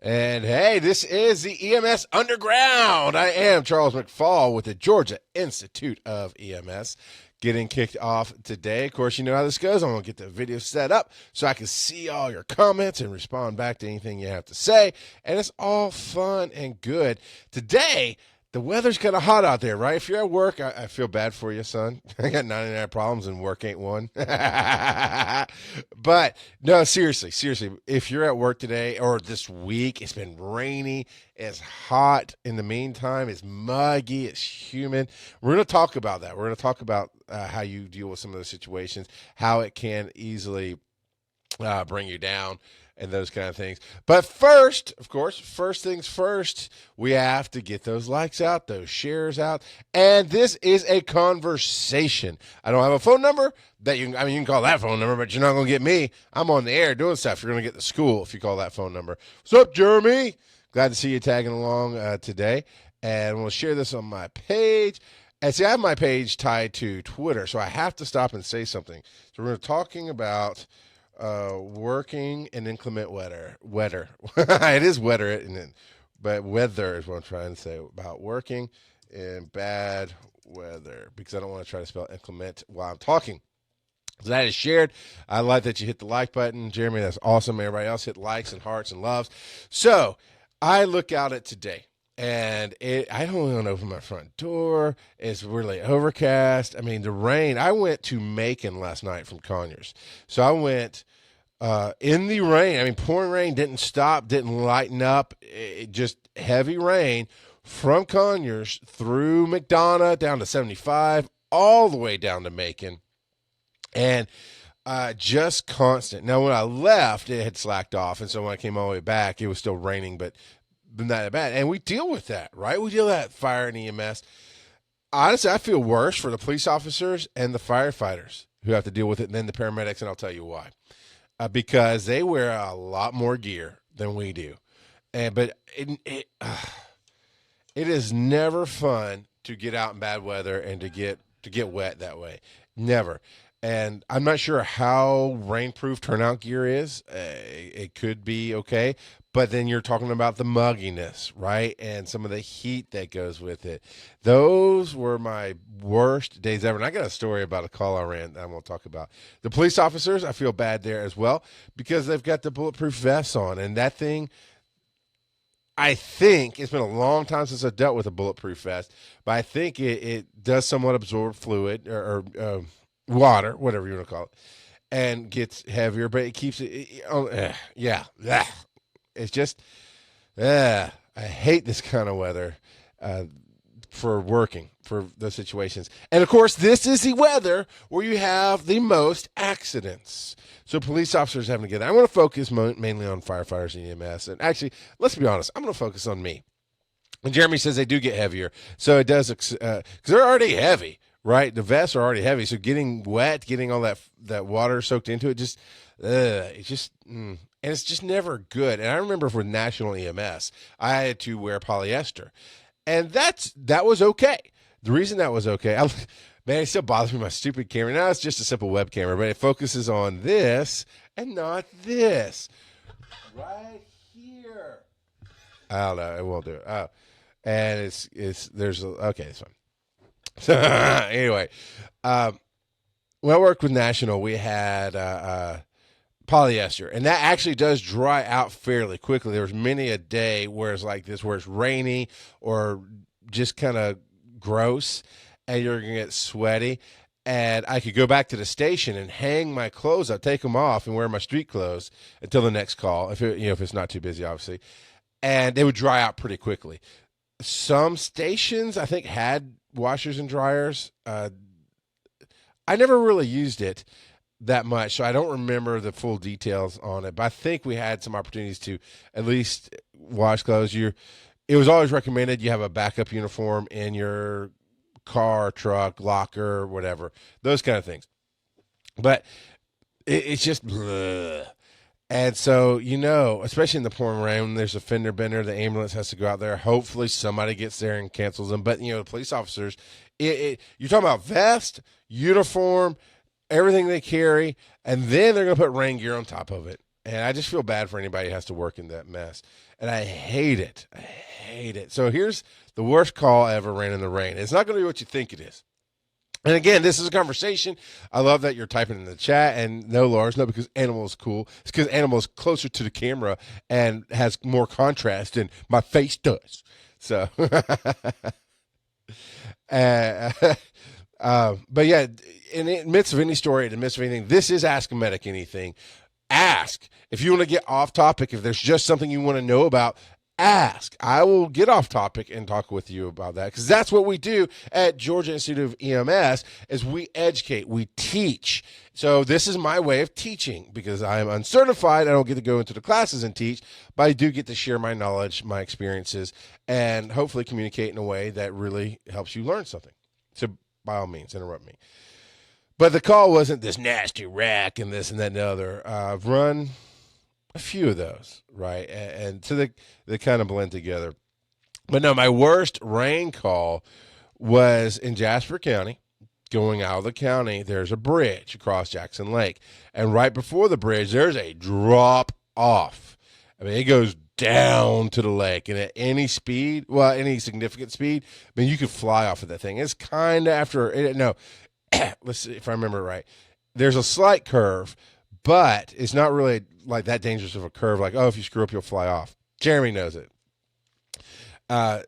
And hey, this is the EMS Underground. I am Charles McFall with the Georgia Institute of EMS. Getting kicked off today. Of course, you know how this goes. I'm going to get the video set up so I can see all your comments and respond back to anything you have to say. And it's all fun and good. Today, the weather's kind of hot out there, right? If you're at work, I feel bad for you, son. I got 99 problems and work ain't one. But no, seriously, if you're at work today or this week, it's been rainy, it's hot. In the meantime, it's muggy, it's humid. We're going to talk about that. We're going to talk about how you deal with some of those situations, how it can easily bring you down, and those kind of things. But first, of course, first things first, we have to get those likes out, those shares out. And this is a conversation. I don't have a phone number that you can call that phone number, but you're not going to get me. I'm on the air doing stuff. You're going to get the school if you call that phone number. What's up, Jeremy? Glad to see you tagging along today. And we'll share this on my page. And see, I have my page tied to Twitter, so I have to stop and say something. So we're talking about working in inclement weather. It is wetter, but weather is what I'm trying to say about working in bad weather, because I don't want to try to spell inclement while I'm talking. So that is shared. I like that you hit the like button, Jeremy. That's awesome. Everybody else hit likes and hearts and loves. So I look out at today, and I don't want to open my front door. It's really overcast. I mean, the rain. I went to Macon last night from Conyers. So I went in the rain. I mean, pouring rain, didn't stop, didn't lighten up. It just heavy rain from Conyers through McDonough down to 75, all the way down to Macon. And just constant. Now, when I left, it had slacked off. And so when I came all the way back, it was still raining, but not that bad. And we deal with that, right? We deal with that, fire and EMS. Honestly, I feel worse for the police officers and the firefighters who have to deal with it than the paramedics, and I'll tell you why. Because they wear a lot more gear than we do. But it is never fun to get out in bad weather and to get wet that way. Never. And I'm not sure how rainproof turnout gear is. It could be okay. But then you're talking about the mugginess, right? And some of the heat that goes with it. Those were my worst days ever. And I got a story about a call I ran that I'm going to talk about. The police officers, I feel bad there as well, because they've got the bulletproof vests on. And that thing, I think, it's been a long time since I've dealt with a bulletproof vest, but I think it does somewhat absorb fluid or water, whatever you want to call it, and gets heavier, but it keeps it. It's just, I hate this kind of weather for working, for those situations. And, of course, this is the weather where you have the most accidents. So police officers having to get that. I'm going to focus mainly on firefighters and EMS. And actually, let's be honest, I'm going to focus on me. And Jeremy says they do get heavier. So it does, because they're already heavy, right? The vests are already heavy. So getting wet, getting all that water soaked into it, and it's just never good. And I remember with National EMS, I had to wear polyester. And that was okay. The reason that was okay, man, it still bothers me, my stupid camera. Now it's just a simple web camera, but it focuses on this and not this. Right here. I don't know. It won't do it. Oh. And it's fine. So anyway, when I worked with National, we had polyester, and that actually does dry out fairly quickly. There was many a day where it's like this, where it's rainy or just kind of gross, and you're gonna get sweaty. And I could go back to the station and hang my clothes up, take them off, and wear my street clothes until the next call, if it's not too busy, obviously. And they would dry out pretty quickly. Some stations, I think, had washers and dryers. I never really used it that much, so I don't remember the full details on it, but I think we had some opportunities to at least wash clothes. It was always recommended you have a backup uniform in your car, truck, locker, whatever, those kind of things. But it's just bleh. And so, especially in the pouring rain, when there's a fender bender, the ambulance has to go out there. Hopefully somebody gets there and cancels them. But, the police officers, you're talking about vest, uniform, everything they carry, and then they're going to put rain gear on top of it. And I just feel bad for anybody who has to work in that mess. And I hate it. I hate it. So here's the worst call I ever ran in the rain. It's not going to be what you think it is. And again, this is a conversation. I love that you're typing in the chat. And no, Lars, no, because Animal is cool. It's because Animal is closer to the camera and has more contrast than my face does. So, uh, but yeah, in the midst of any story, in the midst of anything, this is Ask a Medic Anything. Ask. If you want to get off topic, if there's just something you want to know about, ask. I will get off topic and talk with you about that, because that's what we do at Georgia Institute of EMS is we educate, we teach. So this is my way of teaching, because I am uncertified. I don't get to go into the classes and teach, but I do get to share my knowledge, my experiences, and hopefully communicate in a way that really helps you learn something. So by all means, interrupt me. But the call wasn't this nasty rack and this and that and the other. I've run a few of those, right? And so they kind of blend together. But no, my worst rain call was in Jasper County. Going out of the county, there's a bridge across Jackson Lake. And right before the bridge, there's a drop off. I mean, it goes down to the lake. And at any speed, well, any significant speed, I mean, you could fly off of that thing. It's kind of after, no, let's see if I remember right. There's a slight curve, but it's not really like that dangerous of a curve. Like, oh, if you screw up, you'll fly off. Jeremy knows it. But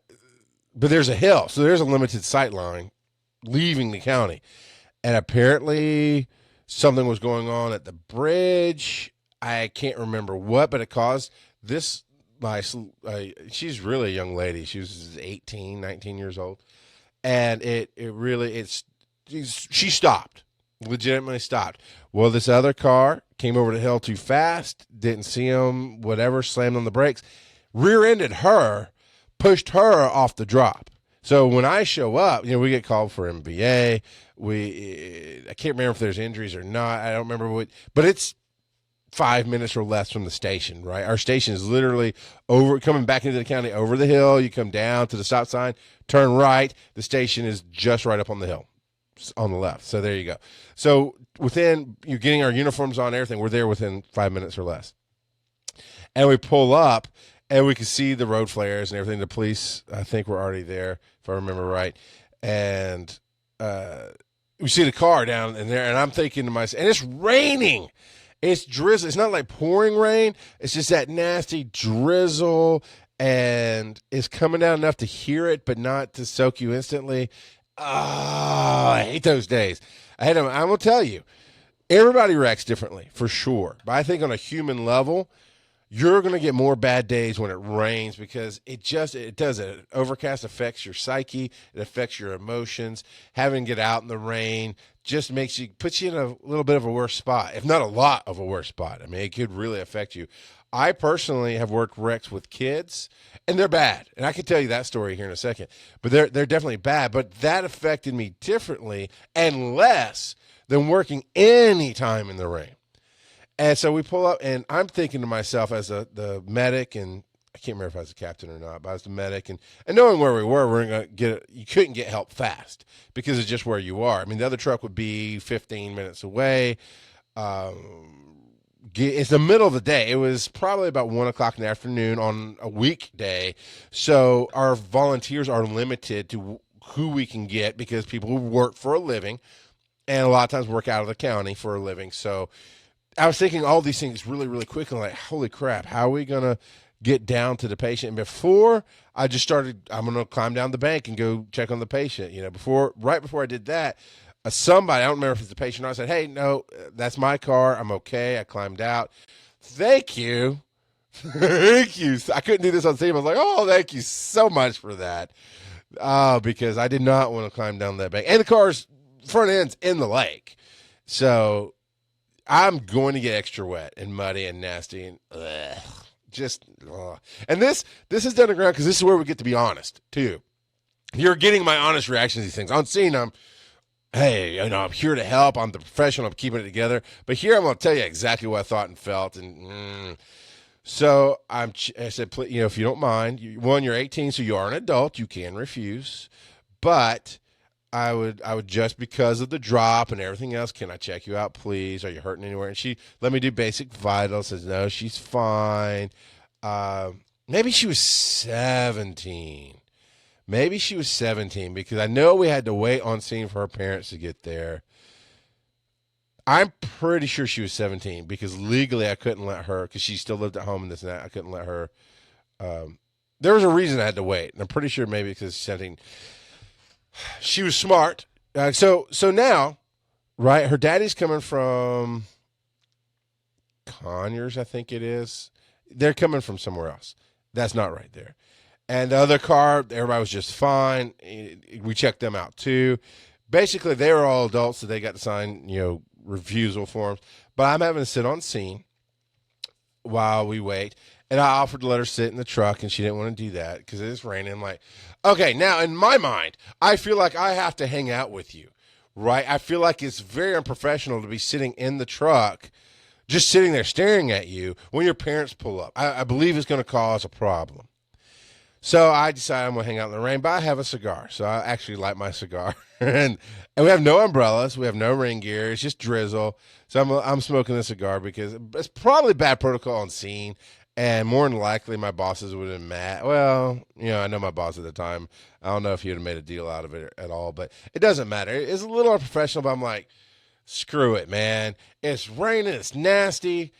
there's a hill, so there's a limited sight line leaving the county. And apparently something was going on at the bridge. I can't remember what, but it caused this. She's really a young lady. She was 18, 19 years old. And she stopped, legitimately stopped. Well, this other car came over the hill too fast, didn't see him, whatever, slammed on the brakes, rear-ended her, pushed her off the drop. So when I show up, we get called for MVA. I can't remember if there's injuries or not. I don't remember what, but it's 5 minutes or less from the station, right? Our station is literally coming back into the county over the hill. You come down to the stop sign, turn right. The station is just right up on the hill on the left. So there you go. So within you getting our uniforms on, everything, we're there within 5 minutes or less. And we pull up and we can see the road flares and everything. The police, I think, were already there, if I remember right. And we see the car down in there, and I'm thinking to myself, and it's raining. It's drizzle. It's not like pouring rain. It's just that nasty drizzle, and it's coming down enough to hear it, but not to soak you instantly. Oh, I hate those days. I'm going to tell you, everybody reacts differently, for sure. But I think on a human level, you're going to get more bad days when it rains, because it does it. Overcast affects your psyche. It affects your emotions. Having to get out in the rain just puts you in a little bit of a worse spot, if not a lot of a worse spot. I mean, it could really affect you. I personally have worked wrecks with kids, and they're bad. And I can tell you that story here in a second. But they're definitely bad. But that affected me differently and less than working any time in the rain. And so we pull up, and I'm thinking to myself as the medic, and I can't remember if I was the captain or not, but I was the medic, and knowing where we were, you couldn't get help fast because of just where you are. I mean, the other truck would be 15 minutes away. It's the middle of the day. It was probably about 1 o'clock in the afternoon on a weekday. So our volunteers are limited to who we can get, because people who work for a living and a lot of times work out of the county for a living. So I was thinking all these things really, really quickly, like, holy crap, how are we going to get down to the patient? And before I just started, I'm going to climb down the bank and go check on the patient. Right before I did that, somebody, I don't remember if it's the patient or not, I said, hey, no, that's my car. I'm okay. I climbed out. Thank you. Thank you. I couldn't do this on Steam. I was like, oh, thank you so much for that. Because I did not want to climb down that bank. And the car's front end's in the lake. So I'm going to get extra wet and muddy and nasty and And this is done underground, because this is where we get to be honest too. You're getting my honest reactions to these things. On scene, hey, I'm here to help. I'm the professional. I'm keeping it together. But here, I'm going to tell you exactly what I thought and felt. And so I said, if you don't mind, you're 18, so you are an adult. You can refuse, but I would just, because of the drop and everything else, can I check you out, please? Are you hurting anywhere? And she let me do basic vitals. Says no, she's fine. Maybe she was 17. Maybe she was 17 because I know we had to wait on scene for her parents to get there. I'm pretty sure she was 17 because legally I couldn't let her, because she still lived at home and this and that. I couldn't let her. There was a reason I had to wait. And I'm pretty sure maybe because she's 17. She was smart. So now, right, her daddy's coming from Conyers, I think it is. They're coming from somewhere else. That's not right there. And the other car, everybody was just fine. We checked them out too. Basically, they were all adults, so they got to sign, refusal forms. But I'm having to sit on scene while we wait. And I offered to let her sit in the truck, and she didn't want to do that because it's raining. I'm like, okay, now in my mind, I feel like I have to hang out with you, right? I feel like it's very unprofessional to be sitting in the truck, just sitting there staring at you when your parents pull up. I believe it's going to cause a problem. So I decided I'm going to hang out in the rain, but I have a cigar. So I actually light my cigar. and we have no umbrellas. We have no rain gear. It's just drizzle. So I'm smoking a cigar because it's probably bad protocol on scene. And more than likely, my bosses would have been mad. Well, I know my boss at the time. I don't know if he would have made a deal out of it at all, but it doesn't matter. It's a little unprofessional, but I'm like, screw it, man. It's raining. It's nasty.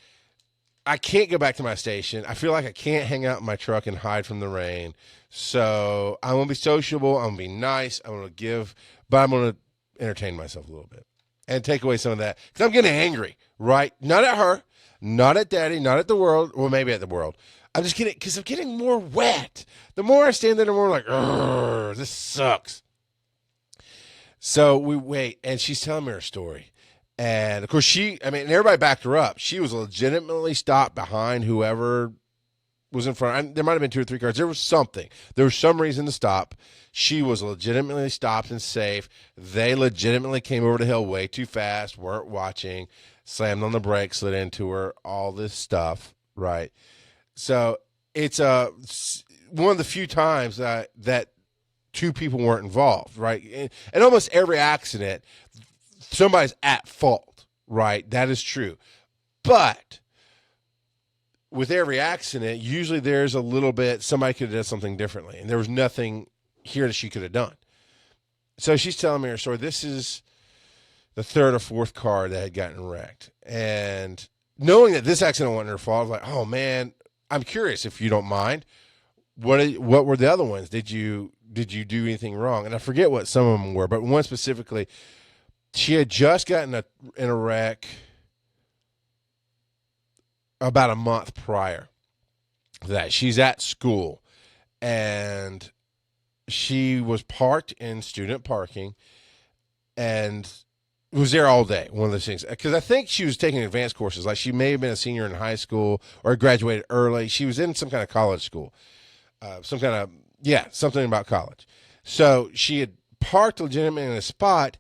I can't go back to my station. I feel like I can't hang out in my truck and hide from the rain. So I'm going to be sociable. I'm going to be nice. I'm going to give, but I'm going to entertain myself a little bit and take away some of that because I'm getting angry, right? Not at her, not at daddy, not at the world. Well, maybe at the world. I'm just kidding because I'm getting more wet. The more I stand there, the more like, this sucks. So we wait, and she's telling me her story. And, of course, everybody backed her up. She was legitimately stopped behind whoever was in front. There might have been 2 or 3 cars. There was something. There was some reason to stop. She was legitimately stopped and safe. They legitimately came over the hill way too fast, weren't watching, slammed on the brakes, slid into her, all this stuff, right? So it's one of the few times that 2 people weren't involved, right? And almost every accident, somebody's at fault, right? That is true. But with every accident, usually there's a little bit, somebody could have done something differently. And there was nothing here that she could have done. So she's telling me her story. This is the 3rd or 4th car that had gotten wrecked. And knowing that this accident wasn't her fault, I was like, oh, man, I'm curious, if you don't mind. What were the other ones? Did you do anything wrong? And I forget what some of them were, but one specifically, she had just gotten in a wreck about a month prior to that. She's at school, and she was parked in student parking and was there all day, one of those things. Because I think she was taking advanced courses. Like, she may have been a senior in high school or graduated early. She was in some kind of college school, something about college. So she had parked legitimately in a spot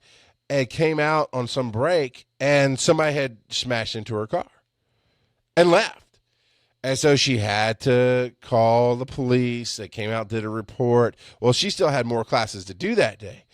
and came out on some break, and somebody had smashed into her car and left. And so she had to call the police. They came out, did a report. Well, she still had more classes to do that day.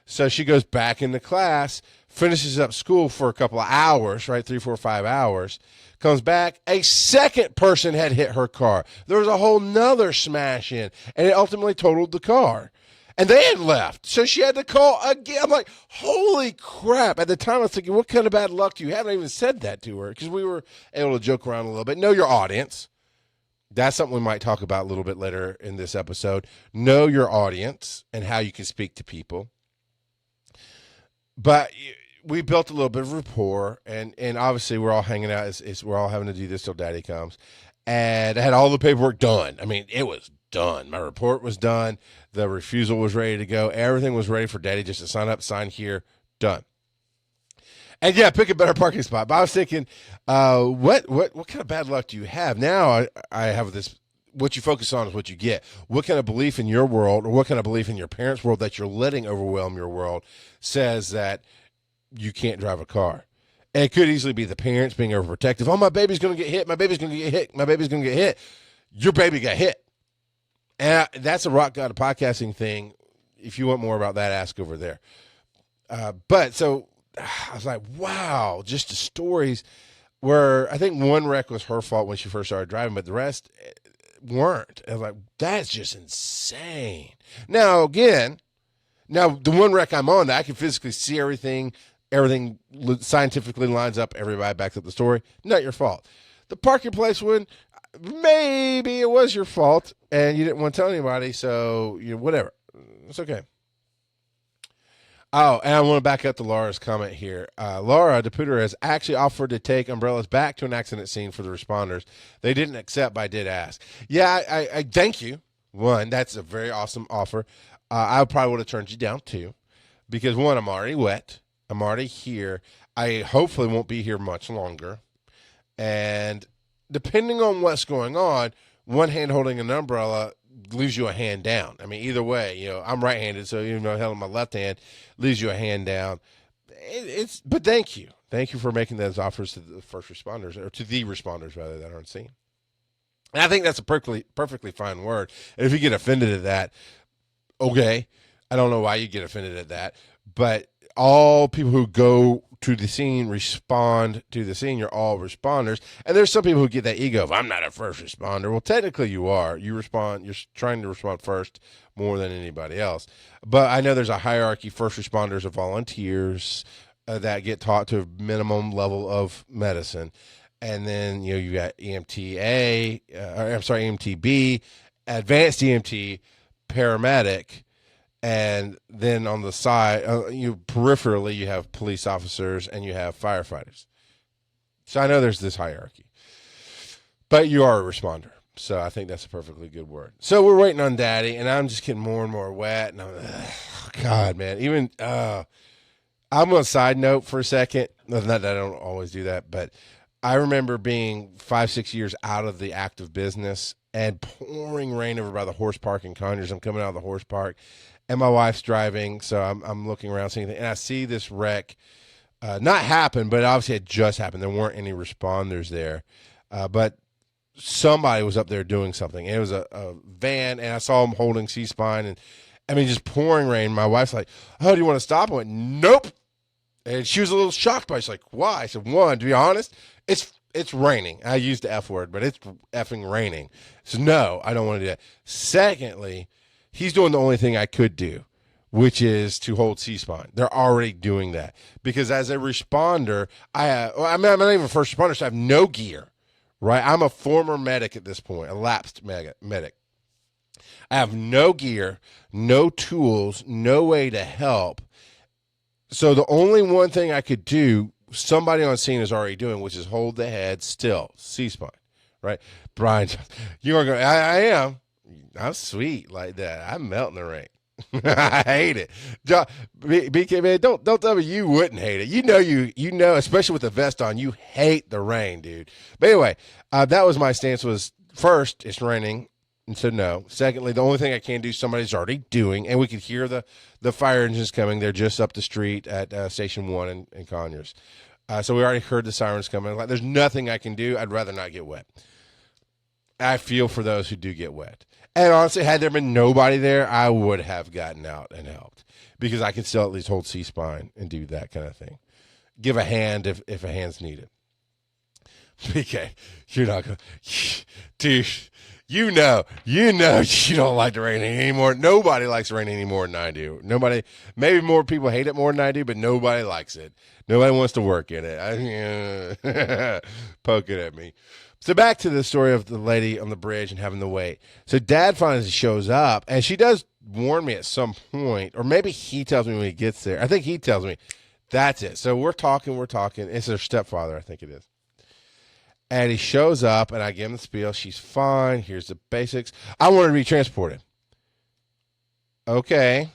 So she goes back into class, finishes up school for a couple of hours, right, 3, 4, 5 hours, comes back. A second person had hit her car. There was a whole nother smash in, and it ultimately totaled the car. And they had left. So she had to call again. I'm like, holy crap. At the time, I was thinking, what kind of bad luck do you have? I haven't even said that to her because we were able to joke around a little bit. Know your audience. That's something we might talk about a little bit later in this episode. Know your audience and how you can speak to people. But we built a little bit of rapport, and obviously we're all hanging out. We're all having to do this till Daddy comes. And I had all the paperwork done. I mean, it was done. My report was done. The refusal was ready to go. Everything was ready for Daddy just to sign up, sign here, done. And yeah, pick a better parking spot. But I was thinking, what kind of bad luck do you have? Now I have this, what you focus on is what you get. What kind of belief in your world, or what kind of belief in your parents' world that you're letting overwhelm your world, says that you can't drive a car? And it could easily be the parents being overprotective. Oh, my baby's going to get hit. My baby's going to get hit. My baby's going to get hit. Your baby got hit. And that's a Rock God of Podcasting thing. If you want more about that, ask over there. But so I was like, wow, just the stories where I think one wreck was her fault when she first started driving, but the rest weren't. I was like, that's just insane. Now, again, the one wreck I'm on, I can physically see everything. Everything scientifically lines up. Everybody backs up the story. Not your fault. The parking place one, maybe it was your fault, and you didn't want to tell anybody, so whatever. It's okay. Oh, and I want to back up to Laura's comment here. Laura DePuter has actually offered to take umbrellas back to an accident scene for the responders. They didn't accept, but I did ask. Yeah, I thank you. One, that's a very awesome offer. I probably would have turned you down too, because one, I'm already wet. I'm already here. I hopefully won't be here much longer. And depending on what's going on, one hand holding an umbrella leaves you a hand down. I mean, either way, I'm right-handed, so even though I held my left hand, leaves you a hand down. But thank you for making those offers to the first responders, or to the responders rather, that aren't seen. And I think that's a perfectly fine word. And if you get offended at that, okay, I don't know why you get offended at that, but all people who go to the scene respond to the scene. You're all responders. And there's some people who get that ego of, I'm not a first responder. Well, technically you are. You're trying to respond first more than anybody else. But I know there's a hierarchy. First responders are volunteers that get taught to a minimum level of medicine. And then, you got EMT-B, advanced EMT, paramedic. And then on the side, peripherally, you have police officers and you have firefighters. So I know there's this hierarchy. But you are a responder. So I think that's a perfectly good word. So we're waiting on Daddy, and I'm just getting more and more wet. And I'm God, man. Even, I'm on a side note for a second. Not that I don't always do that, but I remember being 5-6 years out of the active business and pouring rain over by the horse park in Conyers. I'm coming out of the horse park. And my wife's driving, so I'm looking around, seeing things, and I see this wreck not happen, but obviously it just happened. There weren't any responders there, but somebody was up there doing something. And it was a van, and I saw them holding C-spine, and I mean, just pouring rain. My wife's like, "Oh, do you want to stop?" I went, "Nope." And she was a little shocked by it. She's like, "Why?" I said, "One, to be honest, it's raining." I used the F word, but it's effing raining. So no, I don't want to do that. Secondly, he's doing the only thing I could do, which is to hold C-spine. They're already doing that. Because as a responder, I'm not even a first responder, so I have no gear, right? I'm a former medic at this point, a lapsed medic. I have no gear, no tools, no way to help. So the only one thing I could do, somebody on scene is already doing, which is hold the head still, C-spine, right? Brian, you are going, I am. I'm sweet like that. I melt in the rain. I hate it. BK, man, don't tell me you wouldn't hate it. You know, especially with the vest on, you hate the rain, dude. But anyway, that was my stance. Was first, it's raining, and so no. Secondly, the only thing I can do, somebody's already doing, and we could hear the fire engines coming. They're just up the street at Station 1 in Conyers. So we already heard the sirens coming. Like, there's nothing I can do. I'd rather not get wet. I feel for those who do get wet. And honestly, had there been nobody there, I would have gotten out and helped, because I can still at least hold C-spine and do that kind of thing. Give a hand if a hand's needed. BK, you're not going to, dude, you know you don't like the rain anymore. Nobody likes the rain any more than I do. Nobody, maybe more people hate it more than I do, but nobody likes it. Nobody wants to work in it. Poking at me. So back to the story of the lady on the bridge and having to wait. So Dad finally shows up, and she does warn me at some point, or maybe he tells me when he gets there. I think he tells me. That's it. So we're talking. It's her stepfather, I think it is. And he shows up, and I give him the spiel. She's fine. Here's the basics. I want her to be transported. Okay.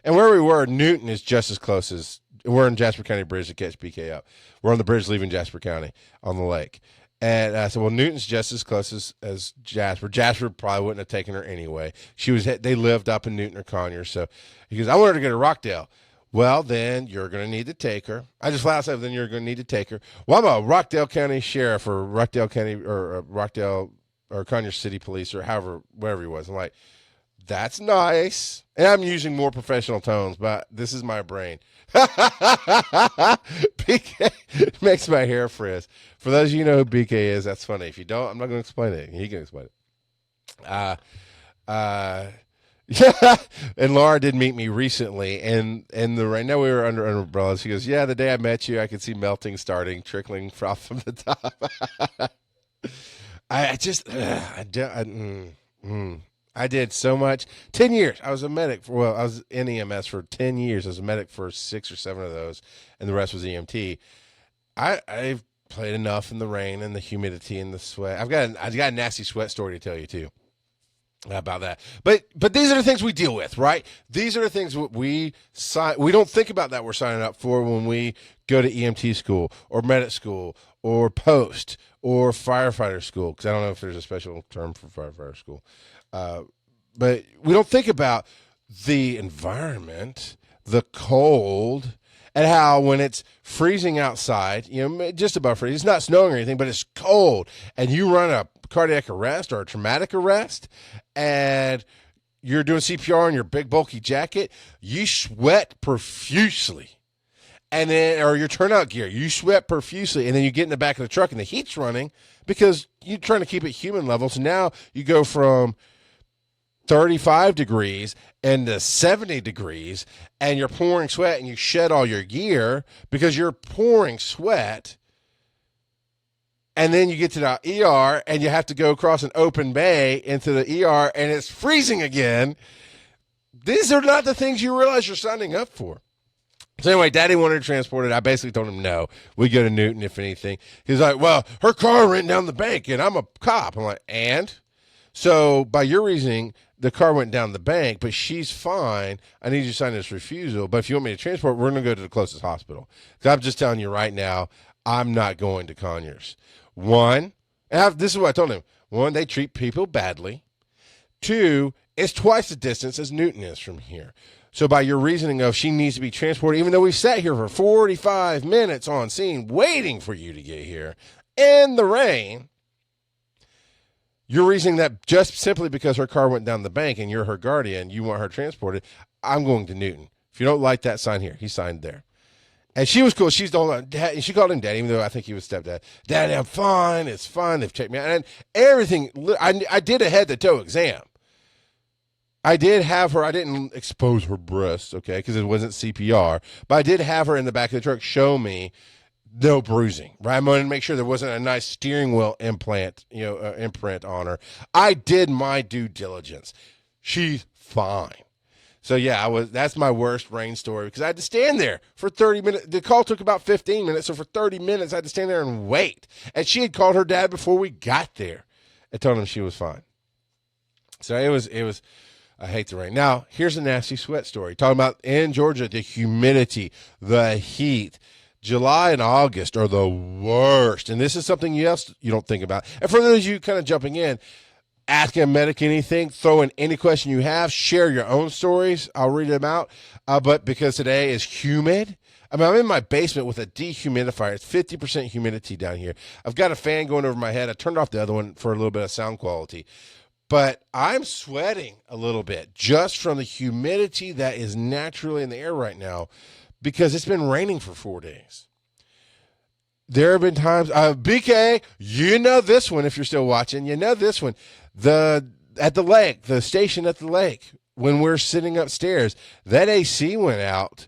And where we were, Newton is just as close as, we're in Jasper County Bridge to catch BK up. We're on the bridge leaving Jasper County on the lake. And I said, well, Newton's just as close as Jasper. Jasper probably wouldn't have taken her anyway. They lived up in Newton or Conyers. So he goes, I want her to go to Rockdale. Well, then you're going to need to take her. I just laughed at then you're going to need to take her. Well, I'm a Rockdale County Sheriff or Rockdale County or Rockdale or Conyers City Police or whatever he was. I'm like, that's nice. And I'm using more professional tones, but this is my brain. BK makes my hair frizz. For those of you who know who BK is, that's funny. If you don't, I'm not going to explain it. He can explain it. Uh, uh, yeah. And Laura did meet me recently, and right now we were under umbrellas. She goes, "Yeah, the day I met you, I could see melting starting, trickling from the top." I just, I did so much. 10 years. I was a medic I was in EMS for 10 years. I was a medic for 6 or 7 of those, and the rest was EMT. I've played enough in the rain and the humidity and the sweat. I've got a nasty sweat story to tell you too about that. But these are the things we deal with, right? These are the things we don't think about that we're signing up for when we go to EMT school or medic school or post or firefighter school, because I don't know if there's a special term for firefighter school. But we don't think about the environment, the cold, and how when it's freezing outside, just about freezing, it's not snowing or anything, but it's cold, and you run a cardiac arrest or a traumatic arrest, and you're doing CPR in your big bulky jacket, you sweat profusely. And then, or your turnout gear, you sweat profusely, and then you get in the back of the truck and the heat's running because you're trying to keep it human level. So now you go from 35 degrees into 70 degrees, and you're pouring sweat, and you shed all your gear because you're pouring sweat. And then you get to the ER, and you have to go across an open bay into the ER, and it's freezing again. These are not the things you realize you're signing up for. So anyway, Daddy wanted to transport it. I basically told him no. We go to Newton, if anything. He's like, well, her car ran down the bank, and I'm a cop. I'm like, and? So by your reasoning, the car went down the bank, but she's fine. I need you to sign this refusal. But if you want me to transport, we're going to go to the closest hospital. Because I'm just telling you right now, I'm not going to Conyers. One, this is what I told him. One, they treat people badly. Two, it's twice the distance as Newton is from here. So by your reasoning of she needs to be transported, even though we sat here for 45 minutes on scene waiting for you to get here in the rain, you're reasoning that just simply because her car went down the bank and you're her guardian, you want her transported, I'm going to Newton. If you don't like that, sign here. He signed there. And she was cool. She's the whole, Dad, she called him Dad, even though I think he was stepdad. Daddy, I'm fine. It's fine. They've checked me out. And everything, I did a head-to-toe exam. I did have her, I didn't expose her breasts, okay, because it wasn't CPR, but I did have her in the back of the truck show no bruising, right? I wanted to make sure there wasn't a nice steering wheel imprint on her. I did my due diligence. She's fine. So yeah, that's my worst rain story because I had to stand there for 30 minutes. The call took about 15 minutes, so for 30 minutes I had to stand there and wait. And she had called her dad before we got there and told him she was fine. So it was I hate the rain. Now, here's a nasty sweat story. Talking about in Georgia, the humidity, the heat. July and August are the worst. And this is something else you don't think about. And for those of you kind of jumping in, asking a medic anything, throw in any question you have, share your own stories. I'll read them out. But because today is humid, I'm in my basement with a dehumidifier. It's 50% humidity down here. I've got a fan going over my head. I turned off the other one for a little bit of sound quality. But I'm sweating a little bit just from the humidity that is naturally in the air right now because it's been raining for 4 days. There have been times, BK, you know this one if you're still watching. You know this one. At the lake, the station at the lake, when we're sitting upstairs, that AC went out.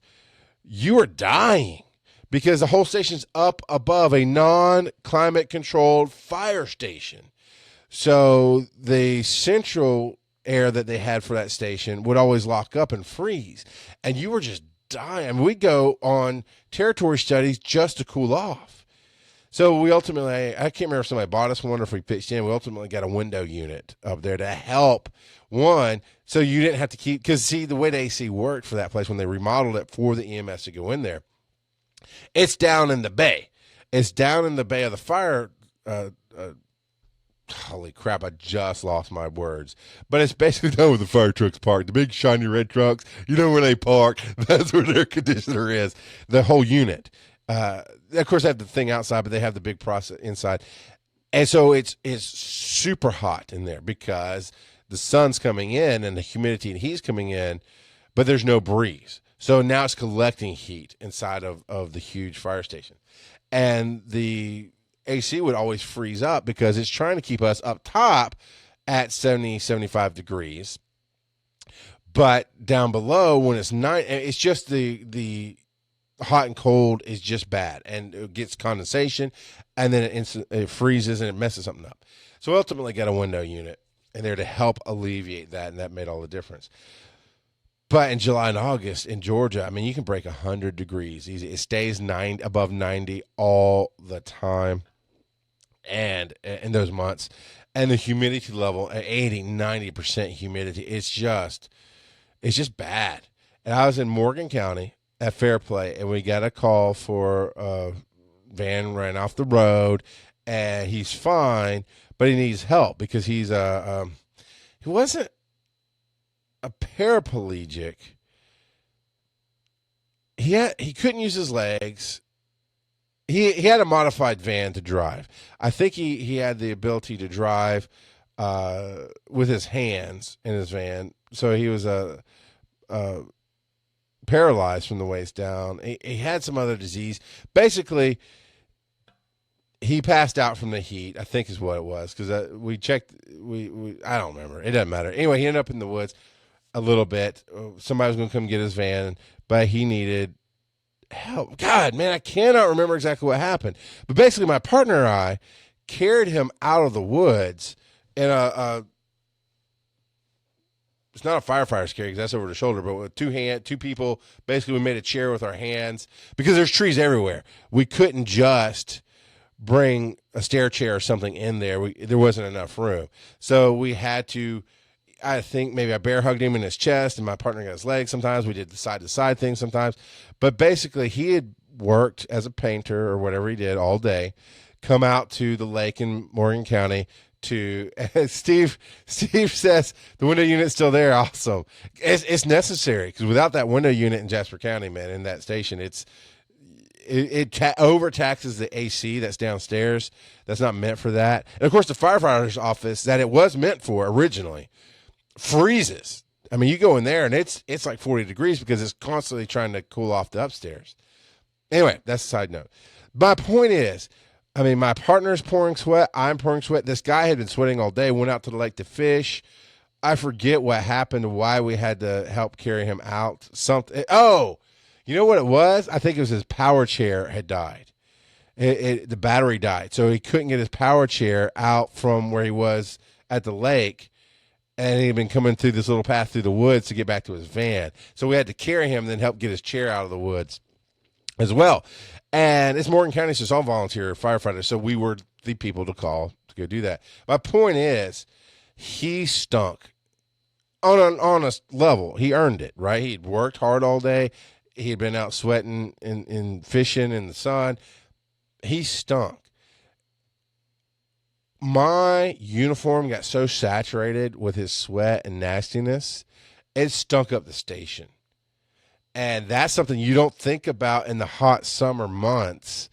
You are dying because the whole station's up above a non-climate controlled fire station. So the central air that they had for that station would always lock up and freeze. And you were just dying. I mean, we'd go on territory studies just to cool off. So we ultimately, I can't remember if somebody bought us one or if we pitched in. We ultimately got a window unit up there to help. One, so you didn't have to keep, because see, the way the AC worked for that place when they remodeled it for the EMS to go in there, it's down in the bay. It's down in the bay of the fire holy crap, I just lost my words. But it's basically down where the fire trucks park. The big shiny red trucks, you know where they park. That's where their conditioner is. The whole unit. Of course, they have the thing outside, but they have the big process inside. And so it's super hot in there because the sun's coming in and the humidity and heat's coming in, but there's no breeze. So now it's collecting heat inside of the huge fire station. And the AC would always freeze up because it's trying to keep us up top at 70, 75 degrees. But down below, when it's it's just the hot and cold is just bad, and it gets condensation, and then it freezes and it messes something up. So ultimately, got a window unit in there to help alleviate that, and that made all the difference. But in July and August in Georgia, I mean, you can break 100 degrees easy. It stays above 90 all the time, and in those months, and the humidity level at 80, 90% humidity, it's just bad. And I was in Morgan County at Fairplay, and we got a call for a van ran off the road, and he's fine, but he needs help because he wasn't a paraplegic. He couldn't use his legs. He had a modified van to drive. I think he had the ability to drive with his hands in his van, so he was paralyzed from the waist down. He had some other disease. Basically, he passed out from the heat, I think is what it was, because we checked. I don't remember. It doesn't matter. Anyway, he ended up in the woods a little bit. Somebody was going to come get his van, but he needed help. God, man, I cannot remember exactly what happened. But basically, my partner and I carried him out of the woods in it's not a firefighter's carry because that's over the shoulder, but with two people, basically we made a chair with our hands because there's trees everywhere. We couldn't just bring a stair chair or something in there. There wasn't enough room. So we had to, I think maybe I bear hugged him in his chest and my partner got his legs. Sometimes we did the side to side thing sometimes, but basically he had worked as a painter or whatever he did all day, come out to the lake in Morgan County Steve says the window unit's still there. Awesome. It's necessary because without that window unit in Jasper County, man, in that station, it overtaxes the AC that's downstairs. That's not meant for that. And of course, the firefighter's office that it was meant for originally freezes. I mean, you go in there and it's like 40 degrees because it's constantly trying to cool off the upstairs. Anyway, that's a side note. My point is, I mean, my partner's pouring sweat. I'm pouring sweat. This guy had been sweating all day, went out to the lake to fish. I forget what happened, why we had to help carry him out. Oh, you know what it was? I think it was his power chair had died. The battery died, so he couldn't get his power chair out from where he was at the lake, and he'd been coming through this little path through the woods to get back to his van. So we had to carry him and then help get his chair out of the woods as well. And it's Morgan County, so it's all volunteer firefighters. So we were the people to call to go do that. My point is, he stunk on an honest level. He earned it, right? He'd worked hard all day. He had been out sweating and fishing in the sun. He stunk. My uniform got so saturated with his sweat and nastiness, it stunk up the station. And that's something you don't think about in the hot summer months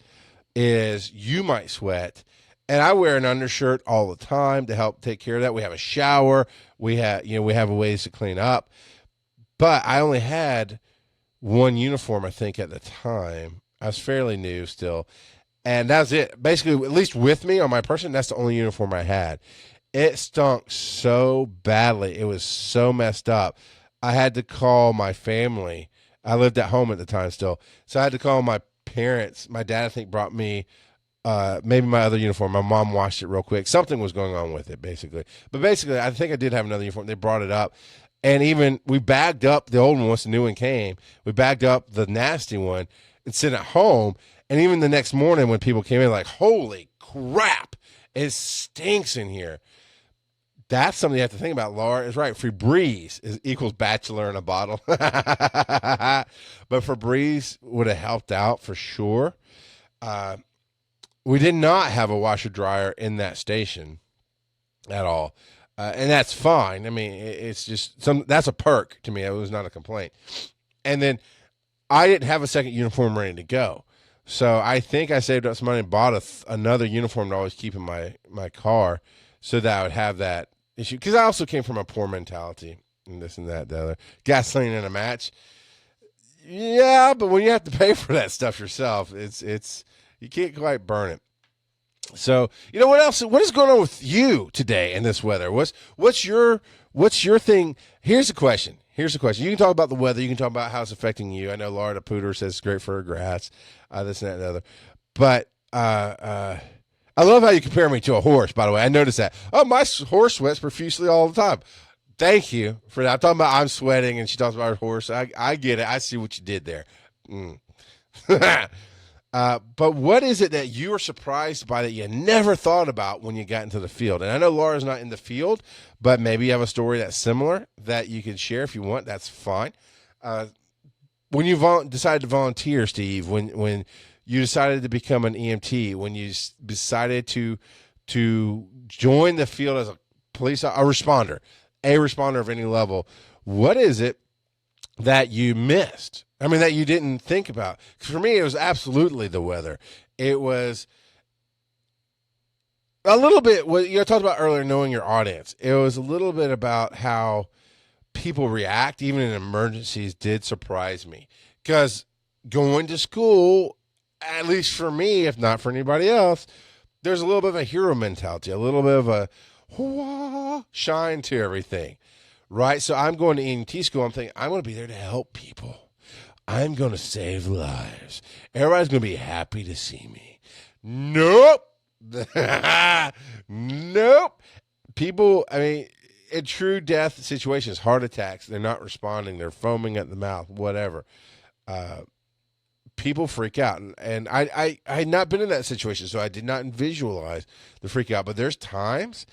is you might sweat. And I wear an undershirt all the time to help take care of that. We have a shower. We have ways to clean up. But I only had one uniform, I think, at the time. I was fairly new still. And that was it. Basically, at least with me on my person, that's the only uniform I had. It stunk so badly. It was so messed up. I had to call my family. I lived at home at the time still. So I had to call my parents. My dad, I think, brought me maybe my other uniform. My mom washed it real quick. Something was going on with it, basically. But basically, I think I did have another uniform. They brought it up. And even we bagged up the old one once the new one came. We bagged up the nasty one and sent it home. And even the next morning when people came in, like, holy crap, it stinks in here. That's something you have to think about. Laura is right. Febreze equals bachelor in a bottle. But Febreze would have helped out for sure. We did not have a washer dryer in that station at all. And that's fine. I mean, it's just that's a perk to me. It was not a complaint. And then I didn't have a second uniform ready to go. So I think I saved up some money and bought another uniform to always keep in my car so that I would have that issue. Because I also came from a poor mentality and this and that, the other. Gasoline in a match. Yeah, but when you have to pay for that stuff yourself, it's you can't quite burn it. So, what else? What is going on with you today in this weather? What's your thing? Here's the question. Here's the question. You can talk about the weather. You can talk about how it's affecting you. I know Laura the Pooter says it's great for her grass, this and that and the other. But I love how you compare me to a horse, by the way. I noticed that. Oh, my horse sweats profusely all the time. Thank you for that. I'm talking about I'm sweating, and she talks about her horse. I get it. I see what you did there. But what is it that you are surprised by that you never thought about when you got into the field? And I know Laura's not in the field, but maybe you have a story that's similar that you can share if you want. That's fine. When you decided to volunteer, Steve, when you decided to become an EMT, when you decided to join the field as a responder of any level, what is it that you missed? I mean, that you didn't think about? 'Cause for me, it was absolutely the weather. It was a little bit what you talked about earlier, knowing your audience. It was a little bit about how people react, even in emergencies, did surprise me. Because going to school, at least for me, if not for anybody else, there's a little bit of a hero mentality, a little bit of a shine to everything, right? So I'm going to EMT school. I'm thinking, I'm going to be there to help people. I'm going to save lives. Everybody's going to be happy to see me. Nope. Nope. People, I mean, in true death situations, heart attacks, they're not responding. They're foaming at the mouth, whatever. People freak out. And I had not been in that situation, so I did not visualize the freak out. But there's times,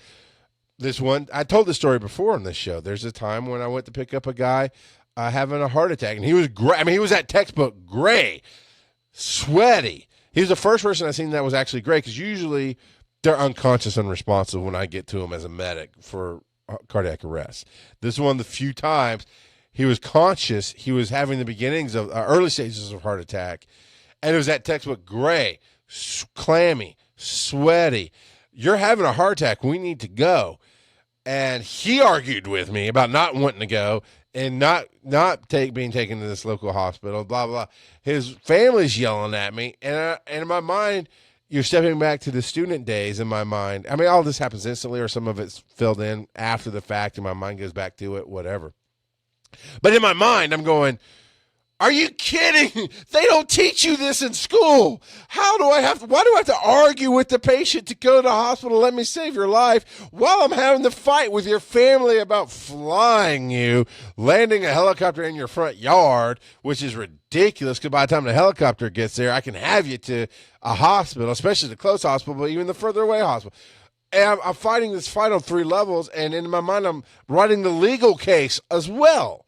I told this story before on this show. There's a time when I went to pick up a guy having a heart attack, and he was gray. I mean, he was that textbook gray, sweaty. He was the first person I've seen that was actually gray, because usually they're unconscious and unresponsive when I get to them as a medic for cardiac arrest. This is one of the few times he was conscious. He was having the beginnings of early stages of heart attack, and it was that textbook gray, clammy, sweaty. You're having a heart attack. We need to go. And he argued with me about not wanting to go and not being taken to this local hospital, blah, blah. His family's yelling at me. And in my mind, you're stepping back to the student days in my mind. I mean, all this happens instantly, or some of it's filled in after the fact, and my mind goes back to it, whatever. But in my mind, I'm going, are you kidding? They don't teach you this in school. Why do I have to argue with the patient to go to the hospital, let me save your life, while I'm having to fight with your family about flying you, landing a helicopter in your front yard, which is ridiculous, because by the time the helicopter gets there, I can have you to a hospital, especially the close hospital, but even the further away hospital. And I'm fighting this fight on 3 levels, and in my mind, I'm writing the legal case as well.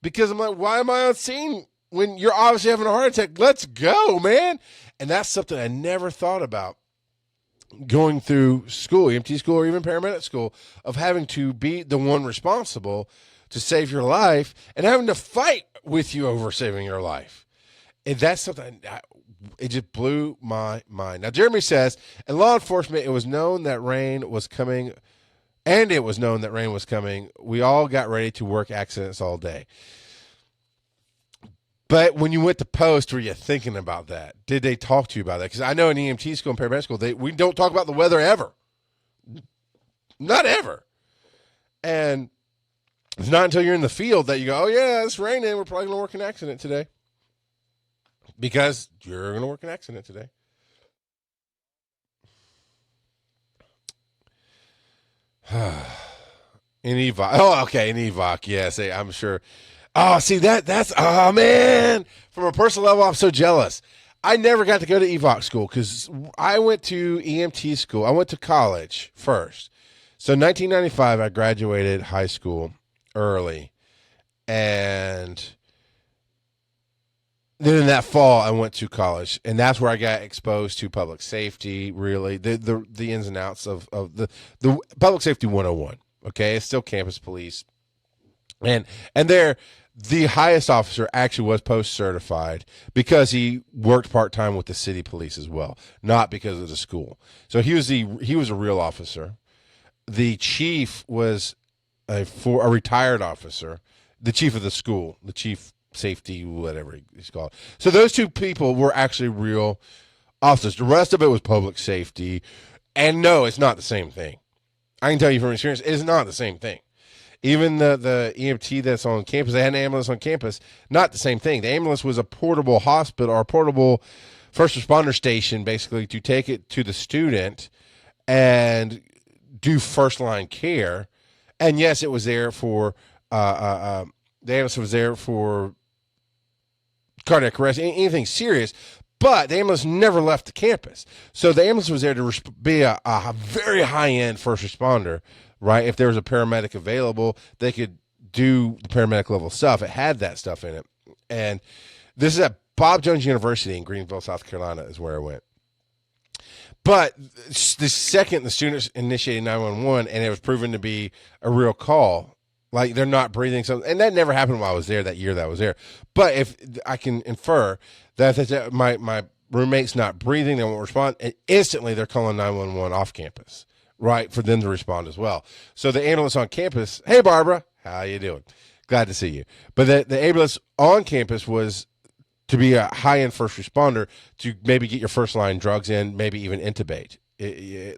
Because I'm like, why am I on scene when you're obviously having a heart attack? Let's go, man. And that's something I never thought about going through school, EMT school, or even paramedic school, of having to be the one responsible to save your life and having to fight with you over saving your life. And that's something, it just blew my mind. Now, Jeremy says, in law enforcement, it was known that rain was coming. We all got ready to work accidents all day. But when you went to post, were you thinking about that? Did they talk to you about that? Because I know in EMT school and paramedic school, we don't talk about the weather ever. Not ever. And it's not until you're in the field that you go, oh, yeah, it's raining. We're probably going to work an accident today. Because you're going to work an accident today. In EVOC. Oh, okay. In EVOC. Yes, I'm sure. Oh, see, oh, man. From a personal level, I'm so jealous. I never got to go to EVOC school because I went to EMT school. I went to college first. So 1995, I graduated high school early. And then in that fall, I went to college. And that's where I got exposed to public safety, really, the ins and outs of the public safety 101. Okay, it's still campus police. And there, the highest officer actually was post-certified because he worked part-time with the city police as well, not because of the school. So he was a real officer. The chief was a retired officer, the chief of the school, the chief safety, whatever it's called. So those two people were actually real officers. The rest of it was public safety. And no, it's not the same thing. I can tell you from experience, it's not the same thing. Even the EMT that's on campus, they had an ambulance on campus, not the same thing. The ambulance was a portable hospital or a portable first responder station, basically, to take it to the student and do first line care. And yes, it was there for, the ambulance was there for cardiac arrest, anything serious. But the ambulance never left the campus. So the ambulance was there to be a very high-end first responder, right? If there was a paramedic available, they could do the paramedic level stuff. It had that stuff in it. And this is at Bob Jones University in Greenville, South Carolina is where I went. But the second the students initiated 911 and it was proven to be a real call, like they're not breathing something, and that never happened while I was there that year that I was there. But if I can infer that my roommate's not breathing, they won't respond, and instantly they're calling 911 off campus, right, for them to respond as well. So the ambulance on campus, hey, Barbara, how you doing? Glad to see you. But the ambulance on campus was to be a high-end first responder to maybe get your first-line drugs in, maybe even intubate,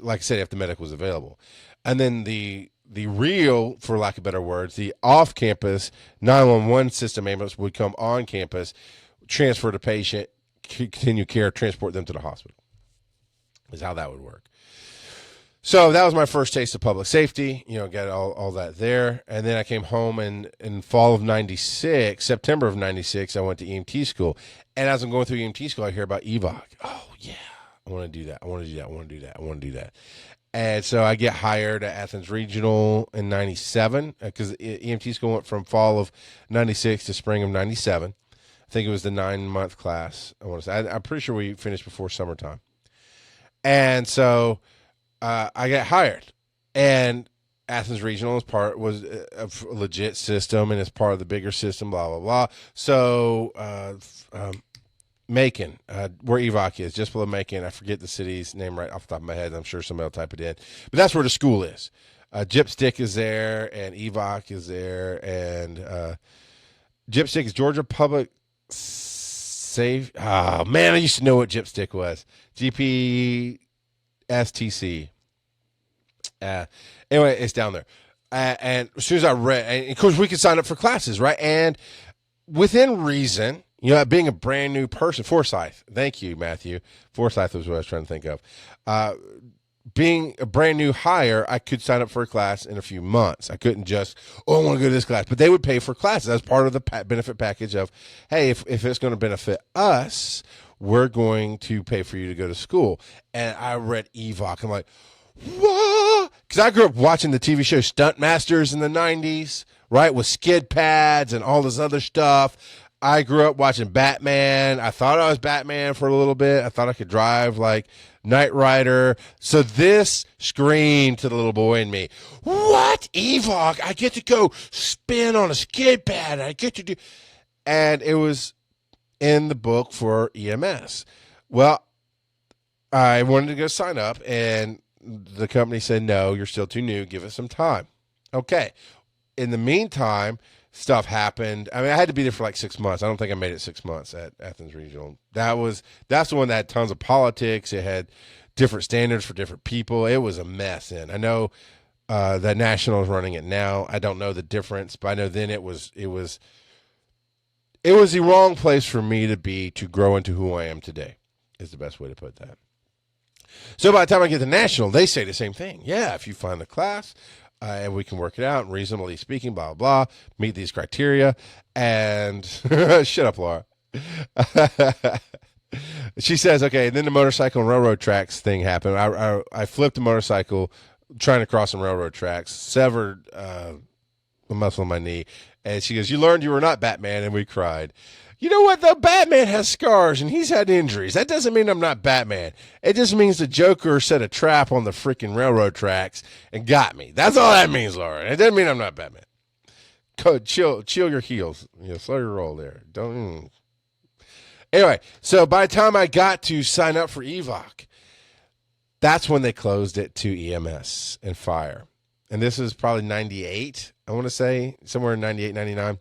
like I said, if the medic was available. And then the real, for lack of better words, the off-campus 911 system ambulance would come on campus, transfer the patient, continue care, transport them to the hospital, is how that would work. So that was my first taste of public safety, got all that there. And then I came home in fall of 96, September of 96, I went to EMT school. And as I'm going through EMT school, I hear about EVOC. Oh, yeah, I want to do that. I want to do that. I want to do that. I want to do that. And so I get hired at Athens Regional in 97 because EMT school went from fall of 96 to spring of 97. I think it was the 9-month class. I want to say I'm pretty sure we finished before summertime. And so I got hired, and Athens Regional was a legit system, and it's part of the bigger system. Blah blah blah. So Macon, where EVOC is, just below Macon. I forget the city's name right off the top of my head. I'm sure somebody will type it in, but that's where the school is. Gypstick is there, and EVOC is there, and Gypstick is Georgia Public Safe. Oh man, I used to know what Gypstick was. GPSTC. Anyway, it's down there. And as soon as I read, and of course we could sign up for classes, right? And within reason, being a brand new person, Forsyth. Thank you, Matthew. Forsyth was what I was trying to think of. Being a brand new hire, I could sign up for a class in a few months. I couldn't just, I want to go to this class. But they would pay for classes. That's part of the benefit package of, hey, if it's going to benefit us, we're going to pay for you to go to school. And I read EVOC. I'm like, what? Because I grew up watching the TV show Stunt Masters in the 90s, right, with skid pads and all this other stuff. I grew up watching Batman. I thought I was Batman for a little bit. I thought I could drive like Knight Rider. So this screamed to the little boy in me, what? EVOC? I get to go spin on a skid pad. I get to do. And it was in the book for EMS. Well, I wanted to go sign up, and the company said, no, you're still too new. Give us some time. Okay. In the meantime, stuff happened. I mean, I had to be there for like 6 months. I don't think I made it 6 months at Athens Regional. That's the one that had tons of politics. It had different standards for different people. It was a mess. And I know that National is running it now. I don't know the difference, but I know then it was the wrong place for me to be to grow into who I am today, is the best way to put that. So by the time I get to National, they say the same thing. Yeah, if you find the class and we can work it out, reasonably speaking, blah, blah, blah, meet these criteria. And shut up, Laura. She says, okay, and then the motorcycle and railroad tracks thing happened. I flipped a motorcycle trying to cross some railroad tracks, severed a muscle in my knee. And she goes, you learned you were not Batman, and we cried. You know what, though? Batman has scars, and he's had injuries. That doesn't mean I'm not Batman. It just means the Joker set a trap on the freaking railroad tracks and got me. That's all that means, Laura. It doesn't mean I'm not Batman. Chill your heels. Slow your roll there. Don't. Anyway, so by the time I got to sign up for EVOC, that's when they closed it to EMS and fire. And this is probably 98, I want to say, somewhere in 98, 99.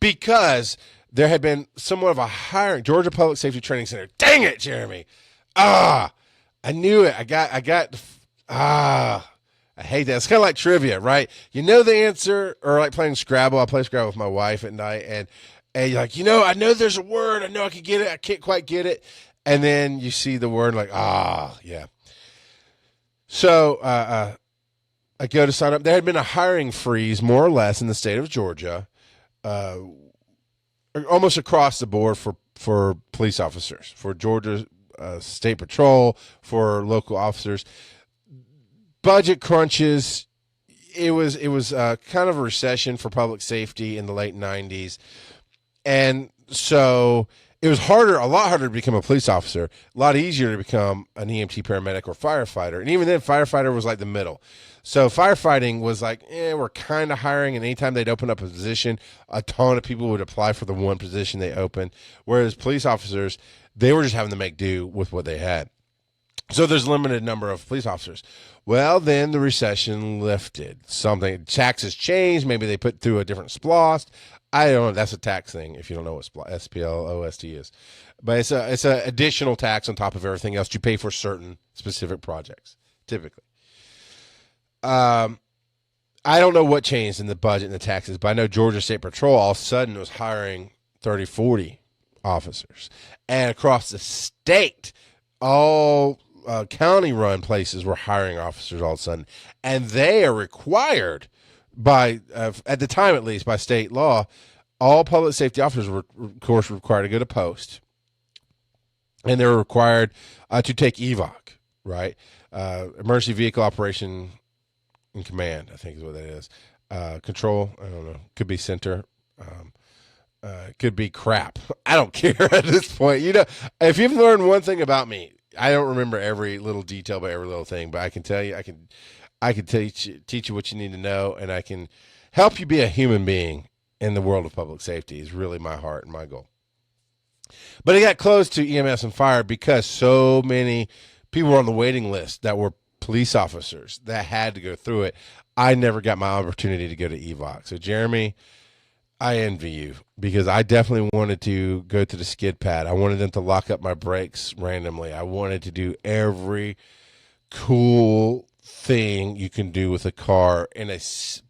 because there had been somewhat of a hiring. Georgia Public Safety Training Center. Dang it, Jeremy. I knew it. I hate that. It's kind of like trivia, right? You know the answer, or like playing Scrabble. I play Scrabble with my wife at night, and you're like, I know there's a word. I know I could get it. I can't quite get it. And then you see the word, like, yeah. So I go to sign up. There had been a hiring freeze, more or less, in the state of Georgia, almost across the board for police officers, for Georgia State Patrol, for local officers. Budget crunches. It was kind of a recession for public safety in the late 90s. And so it was a lot harder to become a police officer, a lot easier to become an EMT paramedic or firefighter. And even then, firefighter was like the middle. So firefighting was like, we're kind of hiring. And anytime they'd open up a position, a ton of people would apply for the one position they opened. Whereas police officers, they were just having to make do with what they had. So there's a limited number of police officers. Well, then the recession lifted. Taxes changed. Maybe they put through a different SPLOST. I don't know. That's a tax thing if you don't know what SPLOST is. But it's a additional tax on top of everything else you pay for certain specific projects, typically. I don't know what changed in the budget and the taxes, but I know Georgia State Patrol all of a sudden was hiring 30, 40 officers. And across the state, all county-run places were hiring officers all of a sudden. And they are required by, at the time at least, by state law, all public safety officers were, of course, required to go to post. And they were required to take EVOC, right? Emergency Vehicle Operation and Command, I think is what that is. Control, I don't know. Could be center. Could be crap. I don't care at this point. If you've learned one thing about me, I don't remember every little detail about every little thing, but I can tell you, I can teach you what you need to know, and I can help you be a human being in the world of public safety is really my heart and my goal. But it got close to EMS and fire because so many people were on the waiting list that were police officers that had to go through it. I never got my opportunity to go to EVOC. So, Jeremy, I envy you because I definitely wanted to go to the skid pad. I wanted them to lock up my brakes randomly. I wanted to do every cool thing you can do with a car in a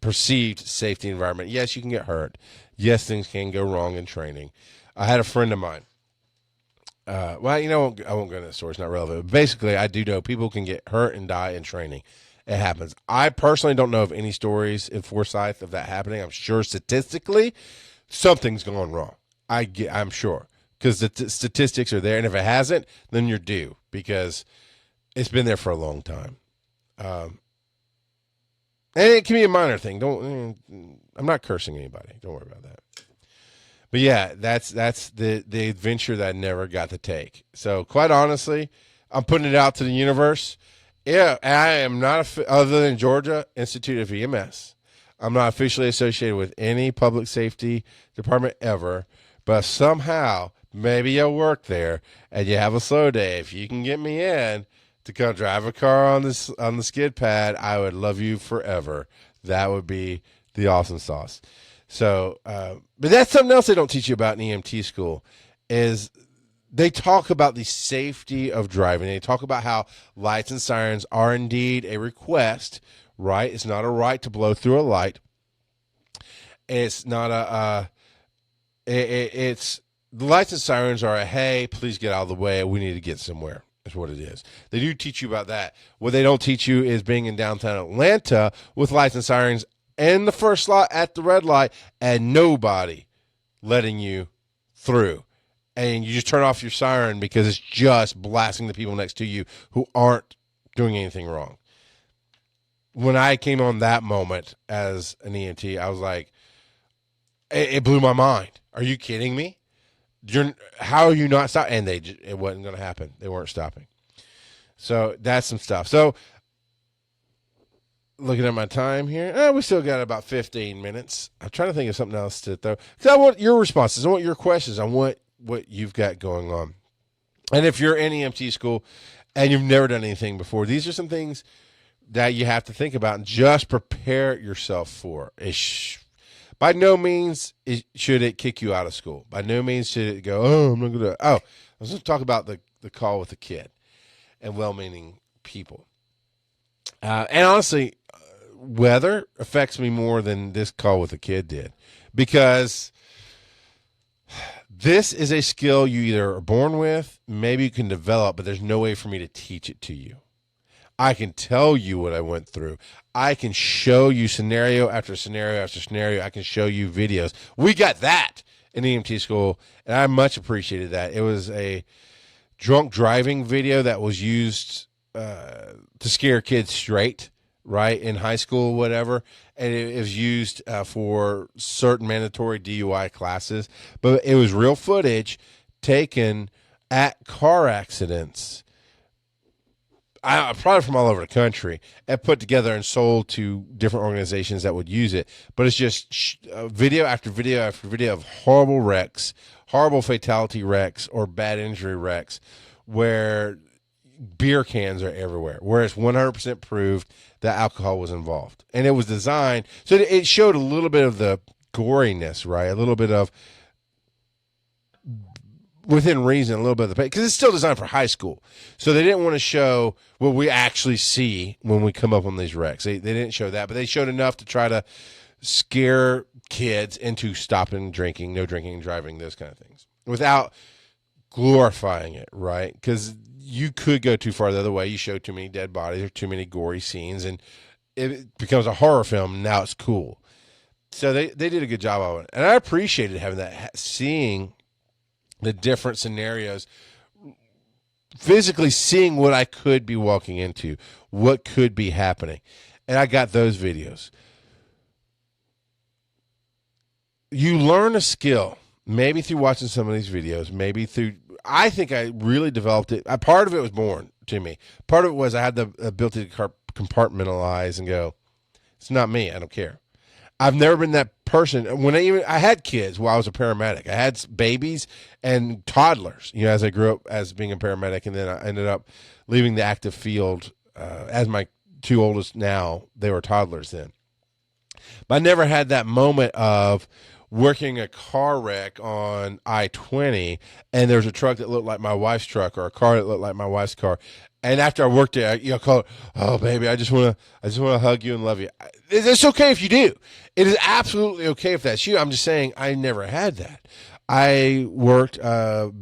perceived safety environment. Yes, you can get hurt. Yes, things can go wrong in training. I had a friend of mine. I won't go into the story. It's not relevant. But basically, I do know people can get hurt and die in training. It happens. I personally don't know of any stories in Forsyth of that happening. I'm sure statistically something's going wrong. I'm sure because the statistics are there. And if it hasn't, then you're due because it's been there for a long time. And it can be a minor thing. I'm not cursing anybody. Don't worry about that. But yeah, that's the adventure that I never got to take. So quite honestly, I'm putting it out to the universe. Yeah, I am not, other than Georgia Institute of EMS, I'm not officially associated with any public safety department ever, but somehow maybe you'll work there and you have a slow day. If you can get me in to come drive a car on the skid pad, I would love you forever. That would be the awesome sauce. So, but that's something else they don't teach you about in EMT school is they talk about the safety of driving. They talk about how lights and sirens are indeed a request, right? It's not a right to blow through a light. It's not it's the lights and sirens are a, hey, please get out of the way. We need to get somewhere. That's what it is. They do teach you about that. What they don't teach you is being in downtown Atlanta with lights and sirens in the first slot at the red light and nobody letting you through. And you just turn off your siren because it's just blasting the people next to you who aren't doing anything wrong. When I came on that moment as an EMT, I was like, it blew my mind. Are you kidding me? How are you not stopping? And it wasn't going to happen. They weren't stopping. So that's some stuff. So looking at my time here, we still got about 15 minutes. I'm trying to think of something else to throw. Because I want your responses. I want your questions. I want what you've got going on. And if you're in EMT school and you've never done anything before, these are some things that you have to think about and just prepare yourself for. By no means should it kick you out of school. By no means should it go, oh, I'm not going to. Oh, I was going to talk about the call with the kid and well-meaning people. And honestly, weather affects me more than this call with the kid did, because this is a skill you either are born with, maybe you can develop, but there's no way for me to teach it to you. I can tell you what I went through. I can show you scenario after scenario after scenario. I can show you videos. We got that in EMT school, and I much appreciated that. It was a drunk driving video that was used to scare kids straight, right, in high school, whatever, and it was used for certain mandatory DUI classes. But it was real footage taken at car accidents, probably from all over the country, and put together and sold to different organizations that would use it. But it's just video after video after video of horrible wrecks, horrible fatality wrecks, or bad injury wrecks, where beer cans are everywhere, where it's 100% proved that alcohol was involved. And it was designed, so it showed a little bit of the goriness, right? A little bit of, within reason, a little bit of the pain, because it's still designed for high school. So they didn't want to show what we actually see when we come up on these wrecks. They didn't show that, but they showed enough to try to scare kids into stopping drinking, no drinking and driving, those kind of things, without glorifying it, right? Because you could go too far the other way. You show too many dead bodies or too many gory scenes, and it becomes a horror film, and now it's cool. So they did a good job of it. And I appreciated having that, seeing the different scenarios, physically seeing what I could be walking into, what could be happening. And I got those videos. You learn a skill, maybe through watching some of these videos, maybe through, I think I really developed it. Part of it was born to me. Part of it was I had the ability to compartmentalize and go, it's not me, I don't care. I've never been that person. When I had kids while I was a paramedic. I had babies and toddlers, as I grew up as being a paramedic, and then I ended up leaving the active field as my two oldest now, they were toddlers then. But I never had that moment of working a car wreck on I-20, and there's a truck that looked like my wife's truck, or a car that looked like my wife's car. And after I worked there, I call it, oh baby, I just want to hug you and love you. It's okay if you do. It is absolutely okay if that's you. I'm just saying I never had that. I worked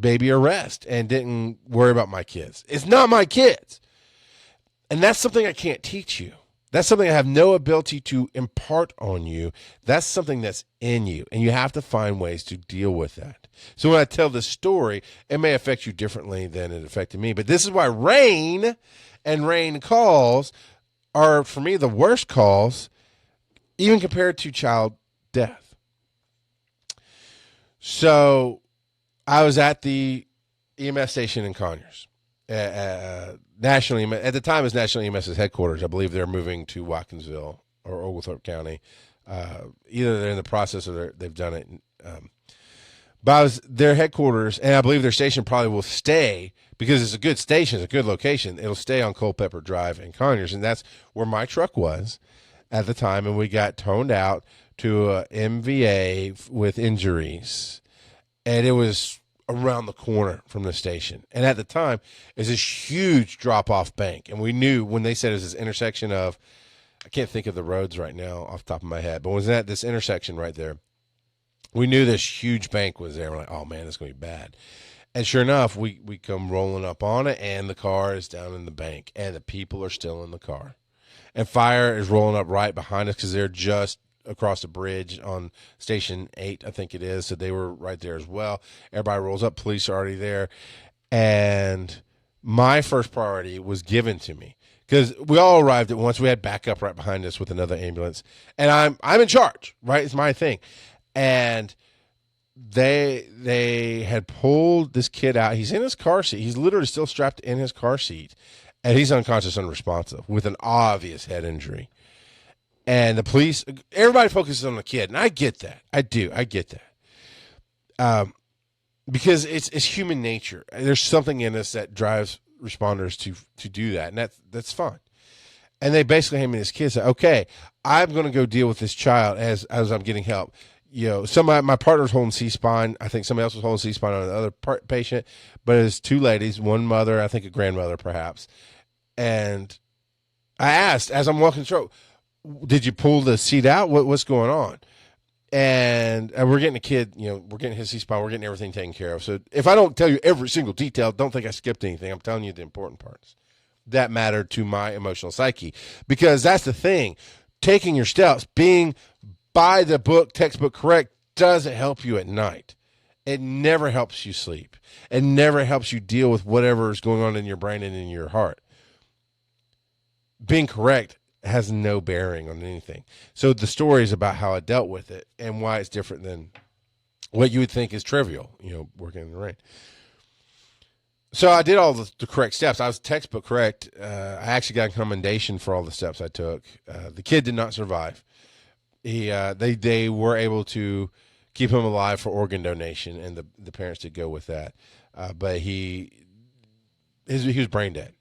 baby arrest and didn't worry about my kids. It's not my kids. And that's something I can't teach you. That's something I have no ability to impart on you. That's something that's in you, and you have to find ways to deal with that. So when I tell this story, it may affect you differently than it affected me. But this is why rain and rain calls are, for me, the worst calls, even compared to child death. So I was at the EMS station in Conyers. National EMS, at the time, it was National EMS's headquarters. I believe they're moving to Watkinsville or Oglethorpe County. Either they're in the process or they've done it. But I was their headquarters, and I believe their station probably will stay, because it's a good station, it's a good location. It'll stay on Culpeper Drive in Conyers, and that's where my truck was at the time. And we got toned out to a MVA with injuries, and it was around the corner from the station. And at the time, it was this huge drop-off bank. And we knew when they said it was this intersection of, I can't think of the roads right now off the top of my head, but it was at this intersection right there. We knew this huge bank was there. We're like, oh, man, it's going to be bad. And sure enough, we come rolling up on it, and the car is down in the bank, and the people are still in the car. And fire is rolling up right behind us, because they're just across the bridge on Station 8, I think it is. So they were right there as well. Everybody rolls up. Police are already there. And my first priority was given to me, because we all arrived at once. We had backup right behind us with another ambulance. And I'm in charge, right? It's my thing. And they had pulled this kid out. He's in his car seat. He's literally still strapped in his car seat. And he's unconscious, unresponsive, with an obvious head injury. And the police, everybody focuses on the kid, and I get that. I do. I get that. Because it's human nature. There's something in us that drives responders to do that, and that's fine. And they basically hand me this kid, say, okay, I'm going to go deal with this child as I'm getting help. My partner's holding C-spine. I think somebody else was holding C-spine on another patient, but it's two ladies, one mother, I think a grandmother perhaps. And I asked, as I'm walking through, did you pull the seat out? What's going on? And we're getting a kid, we're getting his C-spine, we're getting everything taken care of. So if I don't tell you every single detail, don't think I skipped anything. I'm telling you the important parts that matter to my emotional psyche, because that's the thing. Taking your steps, being by the book, textbook correct, doesn't help you at night. It never helps you sleep. It never helps you deal with whatever is going on in your brain and in your heart. Being correct has no bearing on anything. So the story is about how I dealt with it and why it's different than what you would think is trivial, working in the rain. So I did all the correct steps. I was textbook correct. I actually got a commendation for all the steps I took. The kid did not survive. They were able to keep him alive for organ donation, and the parents did go with that. But he was brain dead.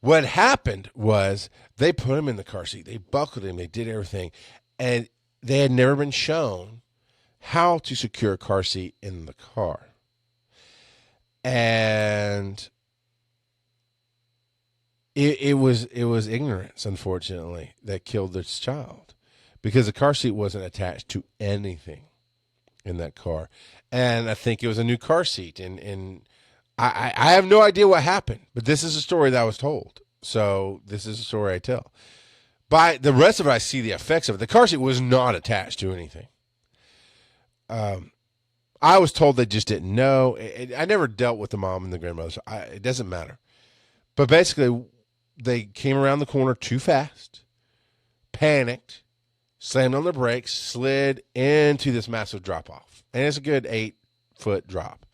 What happened was they put him in the car seat. They buckled him. They did everything, and they had never been shown how to secure a car seat in the car. And it was ignorance, unfortunately, that killed this child, because the car seat wasn't attached to anything in that car. And I think it was a new car seat. And I have no idea what happened, but this is a story that I was told. So this is a story I tell. By the rest of it, I see the effects of it. The car seat was not attached to anything. I was told they just didn't know. I never dealt with the mom and the grandmother, so it doesn't matter. But basically, they came around the corner too fast, panicked, slammed on the brakes, slid into this massive drop-off. And it's a good 8-foot drop,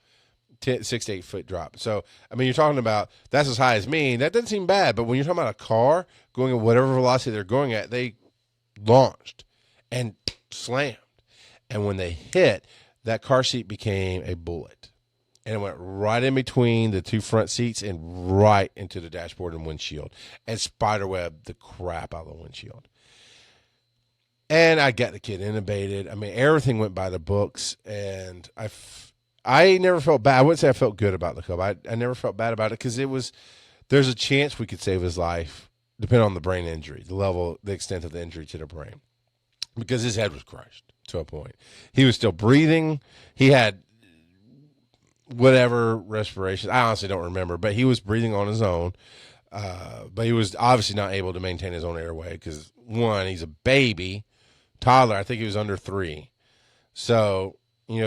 6 to 8 foot drop. So, I mean, you're talking about that's as high as me. That doesn't seem bad. But when you're talking about a car going at whatever velocity they're going at, they launched and slammed. And when they hit, that car seat became a bullet, and it went right in between the two front seats and right into the dashboard and windshield, and spiderwebbed the crap out of the windshield. And I got the kid intubated. I mean, everything went by the books, and I never felt bad. I wouldn't say I felt good about the cub. I never felt bad about it, because there's a chance we could save his life, depending on the brain injury, the extent of the injury to the brain, because his head was crushed to a point. He was still breathing. He had whatever respiration. I honestly don't remember, but he was breathing on his own. But he was obviously not able to maintain his own airway because, one, he's a baby, toddler. I think he was under 3. So,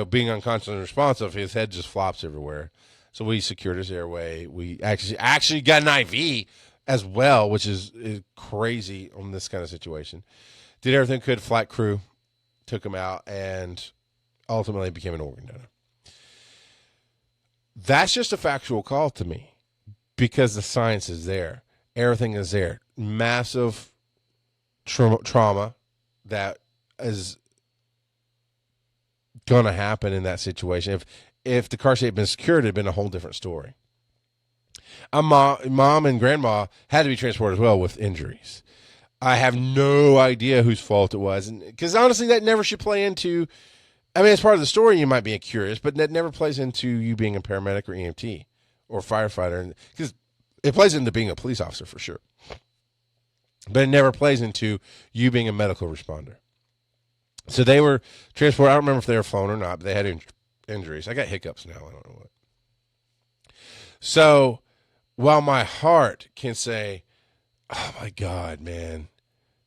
being unconscious and unresponsive, his head just flops everywhere. So we secured his airway. We actually got an IV as well, which is crazy on this kind of situation. Did everything could. Flight crew took him out and ultimately became an organ donor. That's just a factual call to me, because the science is there. Everything is there. Massive trauma that is going to happen in that situation. If the car seat had been secured, it had been a whole different story. Mom and grandma had to be transported as well with injuries. I have no idea whose fault it was. Because honestly, that never should play into, it's part of the story. You might be curious, but that never plays into you being a paramedic or EMT or firefighter. Because it plays into being a police officer for sure. But it never plays into you being a medical responder. So they were transported. I don't remember if they were flown or not, but they had injuries. I got hiccups now. I don't know what. So while my heart can say, oh my God, man,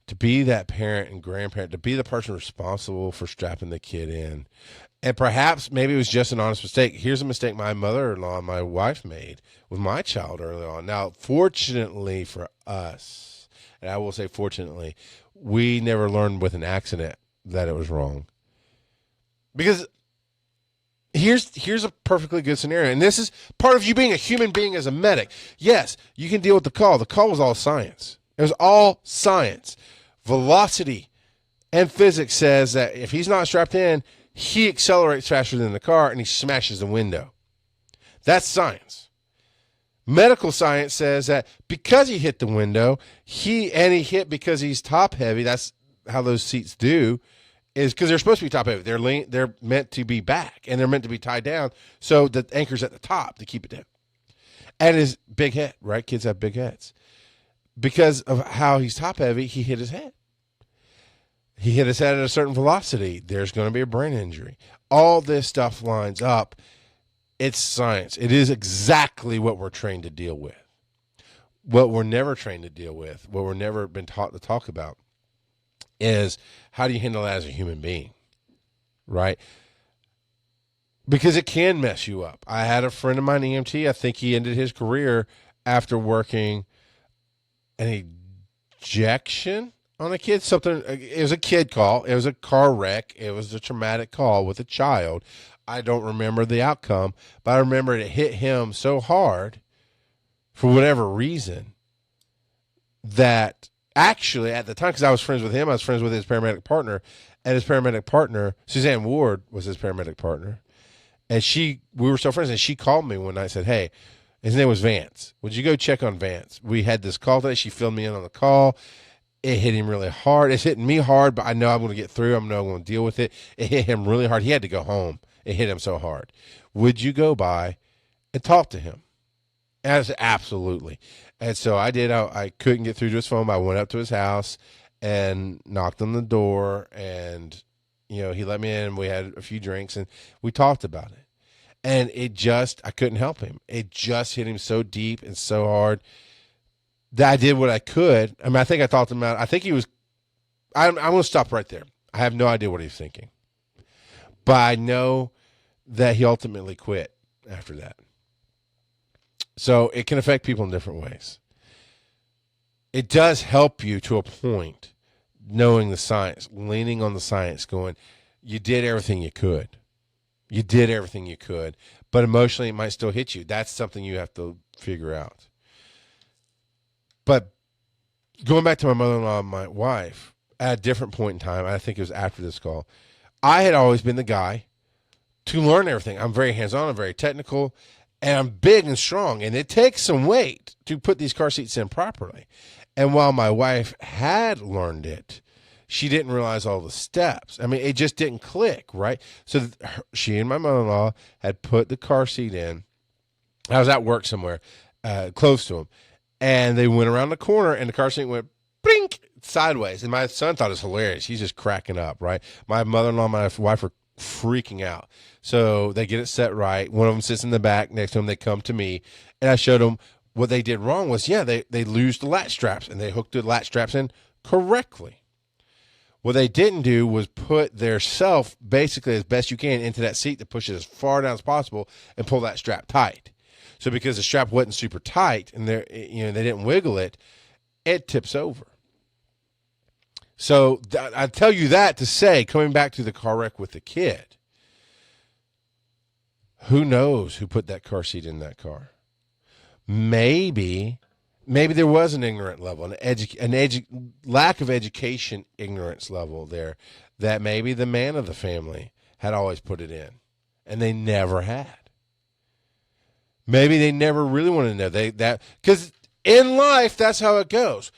to be that parent and grandparent, to be the person responsible for strapping the kid in, and perhaps maybe it was just an honest mistake. Here's a mistake my mother-in-law and my wife made with my child early on. Now, fortunately for us, and I will say fortunately, we never learned with an accident that it was wrong. Because here's a perfectly good scenario, and this is part of you being a human being as a medic. Yes, you can deal with the call. The call was all science. It was all science. Velocity and physics says that if he's not strapped in, he accelerates faster than the car and he smashes the window. That's science. Medical science says that because he hit the window, he hit because he's top heavy. That's how those seats do, is because they're supposed to be top heavy. They're meant to be back, and they're meant to be tied down, so the anchor's at the top to keep it down. And his big head, right? Kids have big heads. Because of how he's top heavy, he hit his head. He hit his head at a certain velocity. There's going to be a brain injury. All this stuff lines up. It's science. It is exactly what we're trained to deal with. What we're never trained to deal with, what we're never been taught to talk about, is how do you handle that as a human being, right? Because it can mess you up. I had a friend of mine, EMT, I think he ended his career after working an ejection on a kid. Something, it was a kid call. It was a car wreck. It was a traumatic call with a child. I don't remember the outcome, but I remember it hit him so hard for whatever reason that actually at the time, because I was friends with him, I was friends with his paramedic partner, and his paramedic partner, Suzanne Ward, was his paramedic partner. And we were still friends, and she called me one night and said, hey, his name was Vance. Would you go check on Vance? We had this call today. She filled me in on the call. It hit him really hard. It's hitting me hard, but I know I'm going to get through. I know I'm going to deal with it. It hit him really hard. He had to go home. It hit him so hard. Would you go by and talk to him? And I said, absolutely. And so I did. I couldn't get through to his phone. I went up to his house and knocked on the door, and he let me in. We had a few drinks, and we talked about it. And I couldn't help him. It just hit him so deep and so hard that I did what I could. I mean, I think I talked him out. I think he was, I'm going to stop right there. I have no idea what he was thinking. But I know that he ultimately quit after that. So it can affect people in different ways. It does help you to a point, knowing the science, leaning on the science, going, you did everything you could. You did everything you could, but emotionally it might still hit you. That's something you have to figure out. But going back to my mother-in-law and my wife, at a different point in time, I think it was after this call, I had always been the guy to learn everything. I'm very hands-on, I'm very technical, and I'm big and strong, and it takes some weight to put these car seats in properly. And while my wife had learned it, she didn't realize all the steps. I mean, it just didn't click, right? So she and my mother-in-law had put the car seat in. I was at work somewhere close to them, and they went around the corner, and the car seat went blink sideways. And my son thought it was hilarious. He's just cracking up, right? My mother-in-law and my wife are freaking out. So they get it set right. One of them sits in the back next to them. They come to me, and I showed them what they did wrong was, they loosed the latch straps, and they hooked the latch straps in correctly. What they didn't do was put their self basically as best you can into that seat to push it as far down as possible and pull that strap tight. So because the strap wasn't super tight and they didn't wiggle it, it tips over. So I tell you that to say, coming back to the car wreck with the kid, who knows who put that car seat in that car? Maybe there was an ignorant level, lack of education, ignorance level there, that maybe the man of the family had always put it in, and they never had. Maybe they never really wanted to know because in life that's how it goes.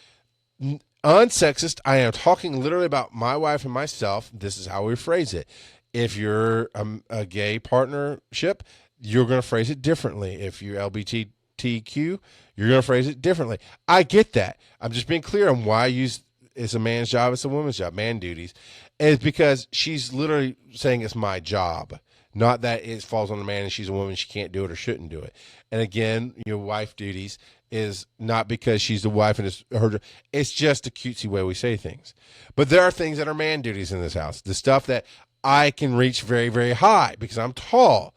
Unsexist. I am talking literally about my wife and myself. This is how we phrase it. If you're a gay partnership, you're going to phrase it differently. If you're LGBTQ, you're going to phrase it differently. I get that. I'm just being clear on why I use it's a man's job, it's a woman's job, man duties. And it's because she's literally saying it's my job, not that it falls on the man and she's a woman, she can't do it or shouldn't do it. And again, your wife duties is not because she's the wife and it's just a cutesy way we say things. But there are things that are man duties in this house. The stuff that I can reach very, very high because I'm tall.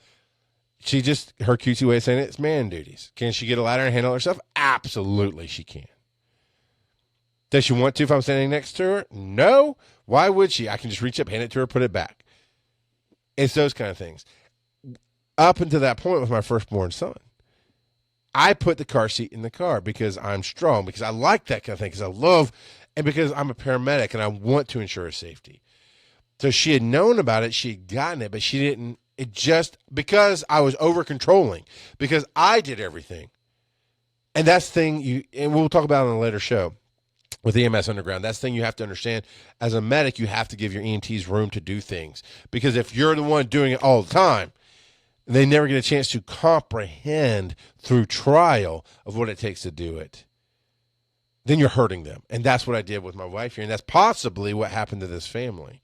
Her cutesy way of saying it's man duties. Can she get a ladder and handle herself? Absolutely she can. Does she want to if I'm standing next to her? No. Why would she? I can just reach up, hand it to her, put it back. It's those kind of things. Up until that point with my firstborn son, I put the car seat in the car because I'm strong, because I like that kind of thing, because I love, and because I'm a paramedic and I want to ensure his safety. So she had known about it, she had gotten it, but she didn't, because I was over controlling, because I did everything. And that's the thing and we'll talk about it on a later show with EMS Underground. That's the thing you have to understand. As a medic, you have to give your EMTs room to do things, because if you're the one doing it all the time, they never get a chance to comprehend through trial of what it takes to do it. Then you're hurting them. And that's what I did with my wife here. And that's possibly what happened to this family,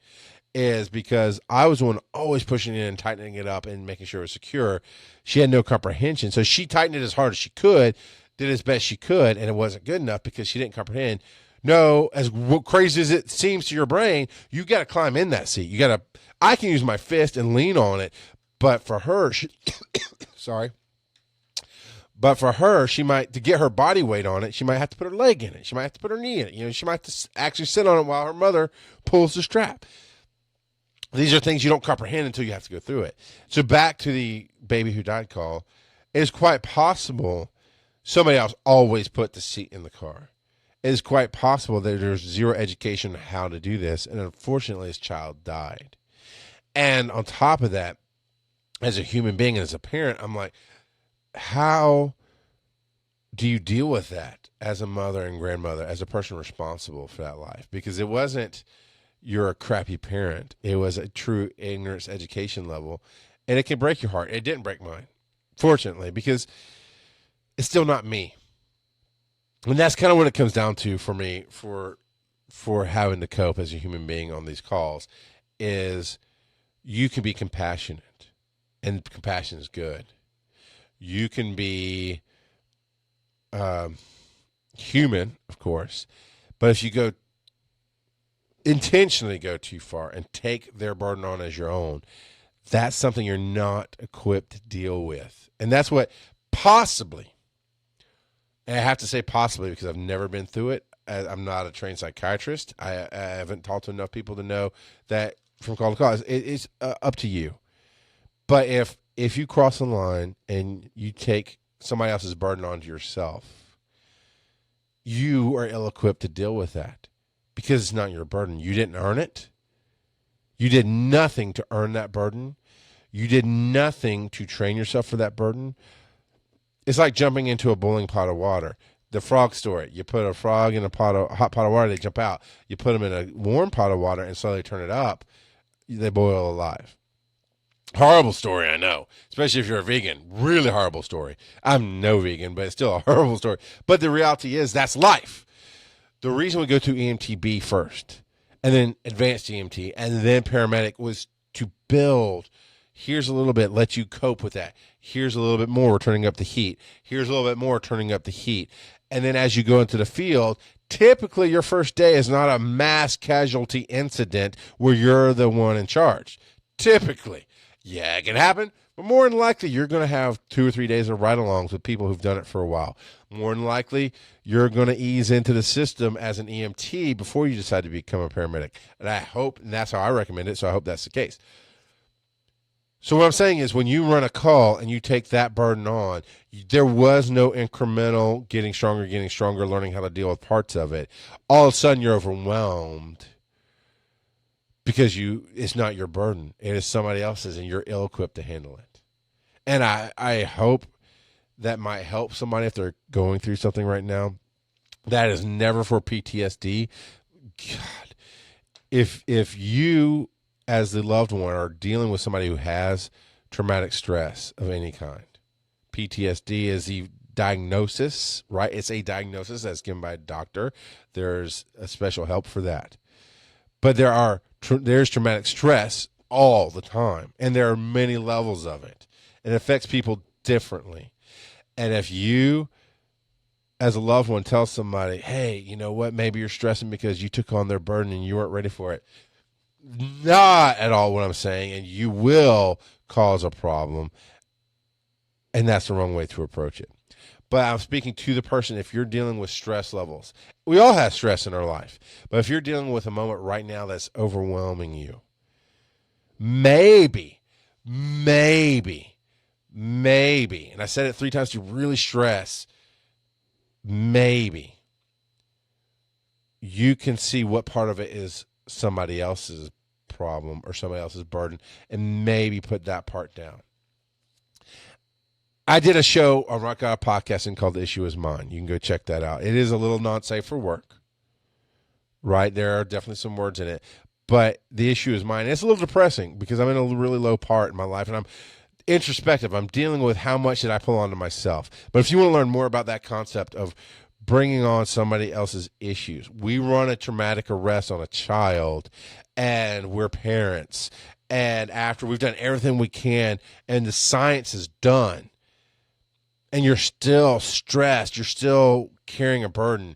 is because I was the one always pushing it and tightening it up and making sure it was secure. She had no comprehension. So she tightened it as hard as she could, did as best she could, and it wasn't good enough because she didn't comprehend. No, as crazy as it seems to your brain, you got to climb in that seat. I can use my fist and lean on it, but for her, sorry. But for her, she might, to get her body weight on it, she might have to put her leg in it. She might have to put her knee in it. She might have to actually sit on it while her mother pulls the strap. These are things you don't comprehend until you have to go through it. So back to the baby who died call, it is quite possible somebody else always put the seat in the car. It is quite possible that there's zero education on how to do this, and unfortunately his child died. And on top of that, as a human being and as a parent, I'm like, how do you deal with that as a mother and grandmother, as a person responsible for that life? Because it wasn't you're a crappy parent. It was a true ignorance education level, and it can break your heart. It didn't break mine, fortunately, because it's still not me. And that's kind of what it comes down to for me, for having to cope as a human being on these calls, is you can be compassionate, and compassion is good. You can be human, of course, but if you intentionally go too far and take their burden on as your own, that's something you're not equipped to deal with. And that's what possibly, and I have to say possibly because I've never been through it. I'm not a trained psychiatrist. I haven't talked to enough people to know that from call to call, it's up to you. But if you cross the line and you take somebody else's burden onto yourself, you are ill-equipped to deal with that because it's not your burden. You didn't earn it. You did nothing to earn that burden. You did nothing to train yourself for that burden. It's like jumping into a boiling pot of water. The frog story. You put a frog in a hot pot of water, they jump out. You put them in a warm pot of water and slowly turn it up, they boil alive. Horrible story, I know, especially if you're a vegan. Really horrible story. I'm no vegan, but it's still a horrible story. But the reality is that's life. The reason we go to EMT-B first, and then advanced EMT, and then paramedic was to build. Here's a little bit, let you cope with that. Here's a little bit more, we're turning up the heat. Here's a little bit more, turning up the heat. And then as you go into the field, typically your first day is not a mass casualty incident where you're the one in charge. Typically. Yeah, it can happen, but more than likely, you're going to have 2 or 3 days of ride-alongs with people who've done it for a while. More than likely, you're going to ease into the system as an EMT before you decide to become a paramedic. And I hope, and that's how I recommend it, so I hope that's the case. So what I'm saying is when you run a call and you take that burden on, there was no incremental getting stronger, learning how to deal with parts of it. All of a sudden, you're overwhelmed. Because it's not your burden. It is somebody else's, and you're ill-equipped to handle it. And I hope that might help somebody if they're going through something right now. That is never for PTSD. God, if you, as the loved one, are dealing with somebody who has traumatic stress of any kind, PTSD is the diagnosis, right? It's a diagnosis that's given by a doctor. There's a special help for that. But there's traumatic stress all the time, and there are many levels of it, and it affects people differently. And if you, as a loved one, tell somebody, hey, you know what, maybe you're stressing because you took on their burden and you weren't ready for it, not at all what I'm saying, and you will cause a problem, and that's the wrong way to approach it. But I'm speaking to the person, if you're dealing with stress levels. We all have stress in our life. But if you're dealing with a moment right now that's overwhelming you, maybe, and I said it 3 times to really stress, maybe you can see what part of it is somebody else's problem or somebody else's burden, and maybe put that part down. I did a show on Rock God Podcasting called The Issue Is Mine. You can go check that out. It is a little not safe for work, right? There are definitely some words in it, but the issue is mine. It's a little depressing because I'm in a really low part in my life, and I'm introspective. I'm dealing with how much did I pull onto myself. But if you want to learn more about that concept of bringing on somebody else's issues, we run a traumatic arrest on a child, and we're parents. And after we've done everything we can, and the science is done, and you're still stressed, you're still carrying a burden,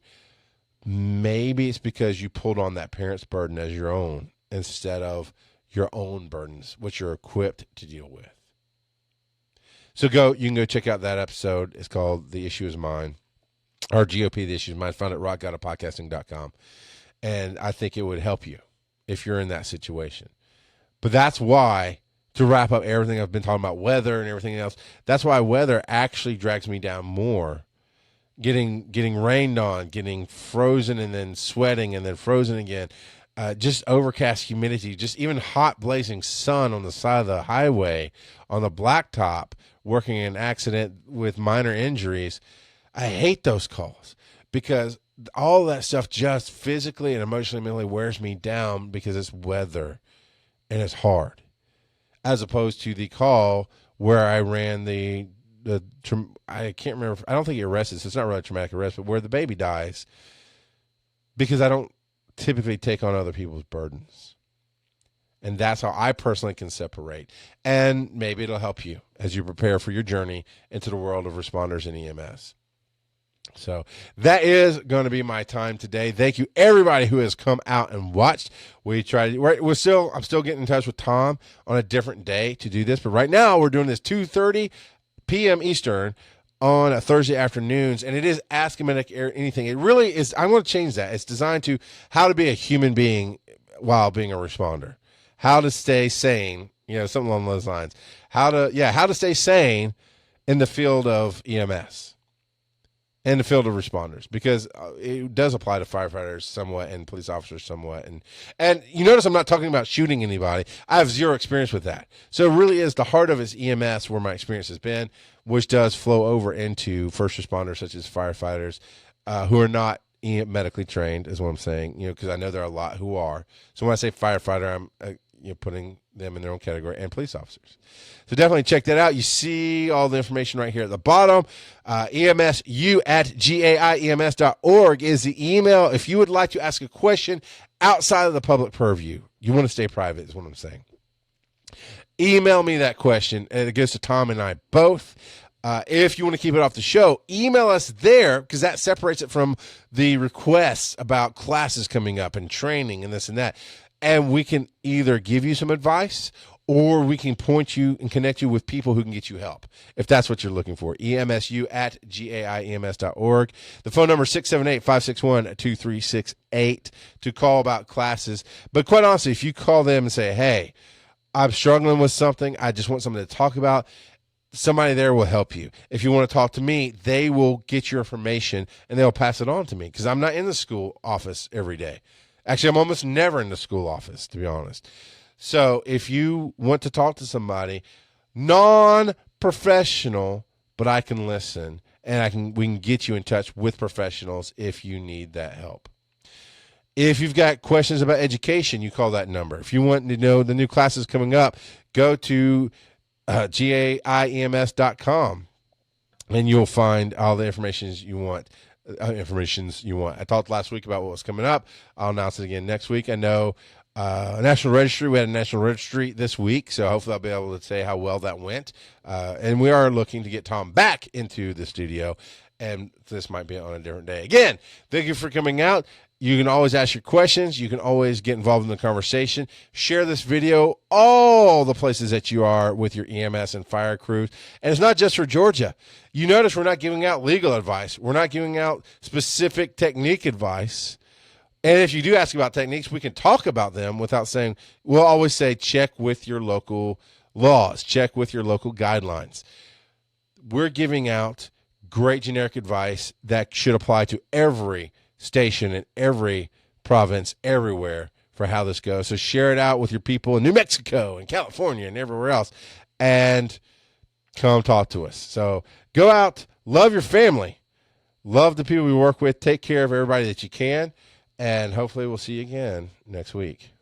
maybe it's because you pulled on that parent's burden as your own instead of your own burdens, which you're equipped to deal with. So you can go check out that episode. It's called The Issue Is Mine, or GOP, The Issue Is Mine, found at rockgodofpodcasting.com. And I think it would help you if you're in that situation. But that's why, to wrap up everything I've been talking about, weather and everything else, that's why weather actually drags me down more. Getting rained on, getting frozen and then sweating and then frozen again, just overcast humidity, just even hot blazing sun on the side of the highway on the blacktop, working in an accident with minor injuries. I hate those calls because all that stuff just physically and emotionally, mentally wears me down because it's weather and it's hard, as opposed to the call where I ran I can't remember. I don't think he arrested, so it's not really a traumatic arrest, but where the baby dies, because I don't typically take on other people's burdens. And that's how I personally can separate. And maybe it'll help you as you prepare for your journey into the world of responders and EMS. So that is going to be my time today. Thank you, everybody who has come out and watched. I'm still getting in touch with Tom on a different day to do this, but right now we're doing this 2:30 p.m. Eastern on a Thursday afternoons, and it is Ask Him Anything. It really is. I'm going to change that. It's designed to how to be a human being while being a responder, how to stay sane, something along those lines. How to stay sane in the field of EMS. And the field of responders, because it does apply to firefighters somewhat and police officers somewhat. And you notice I'm not talking about shooting anybody. I have zero experience with that. So it really is the heart of his EMS where my experience has been, which does flow over into first responders such as firefighters who are not medically trained, is what I'm saying, because I know there are a lot who are. So when I say firefighter, I'm putting them in their own category, and police officers. So definitely check that out. You see all the information right here at the bottom. EMSU at GAIEMS.org is the email. If you would like to ask a question outside of the public purview, you want to stay private is what I'm saying. Email me that question, and it goes to Tom and I both. If you want to keep it off the show, email us there, because that separates it from the requests about classes coming up and training and this and that. And we can either give you some advice, or we can point you and connect you with people who can get you help, if that's what you're looking for. EMSU at GAIEMS.org. The phone number is 678-561-2368 to call about classes. But quite honestly, if you call them and say, hey, I'm struggling with something, I just want something to talk about, somebody there will help you. If you want to talk to me, they will get your information and they'll pass it on to me, because I'm not in the school office every day. Actually, I'm almost never in the school office, to be honest. So if you want to talk to somebody, non-professional, but I can listen, and we can get you in touch with professionals if you need that help. If you've got questions about education, you call that number. If you want to know the new classes coming up, go to GAIEMS.com, and you'll find all the information you want. I talked last week about what was coming up. I'll announce it again next week. I know National Registry. We had a National Registry this week, so hopefully I'll be able to say how well that went. And we are looking to get Tom back into the studio, and this might be on a different day. Again, thank you for coming out. You can always ask your questions. You can always get involved in the conversation. Share this video all the places that you are with your EMS and fire crews. And it's not just for Georgia. You notice we're not giving out legal advice. We're not giving out specific technique advice. And if you do ask about techniques, we can talk about them without saying, we'll always say, check with your local laws, check with your local guidelines. We're giving out great generic advice that should apply to every station in every province, everywhere, for how this goes. So share it out with your people in New Mexico and California and everywhere else. And come talk to us. So go out, love your family, love the people we work with, take care of everybody that you can, and hopefully we'll see you again next week.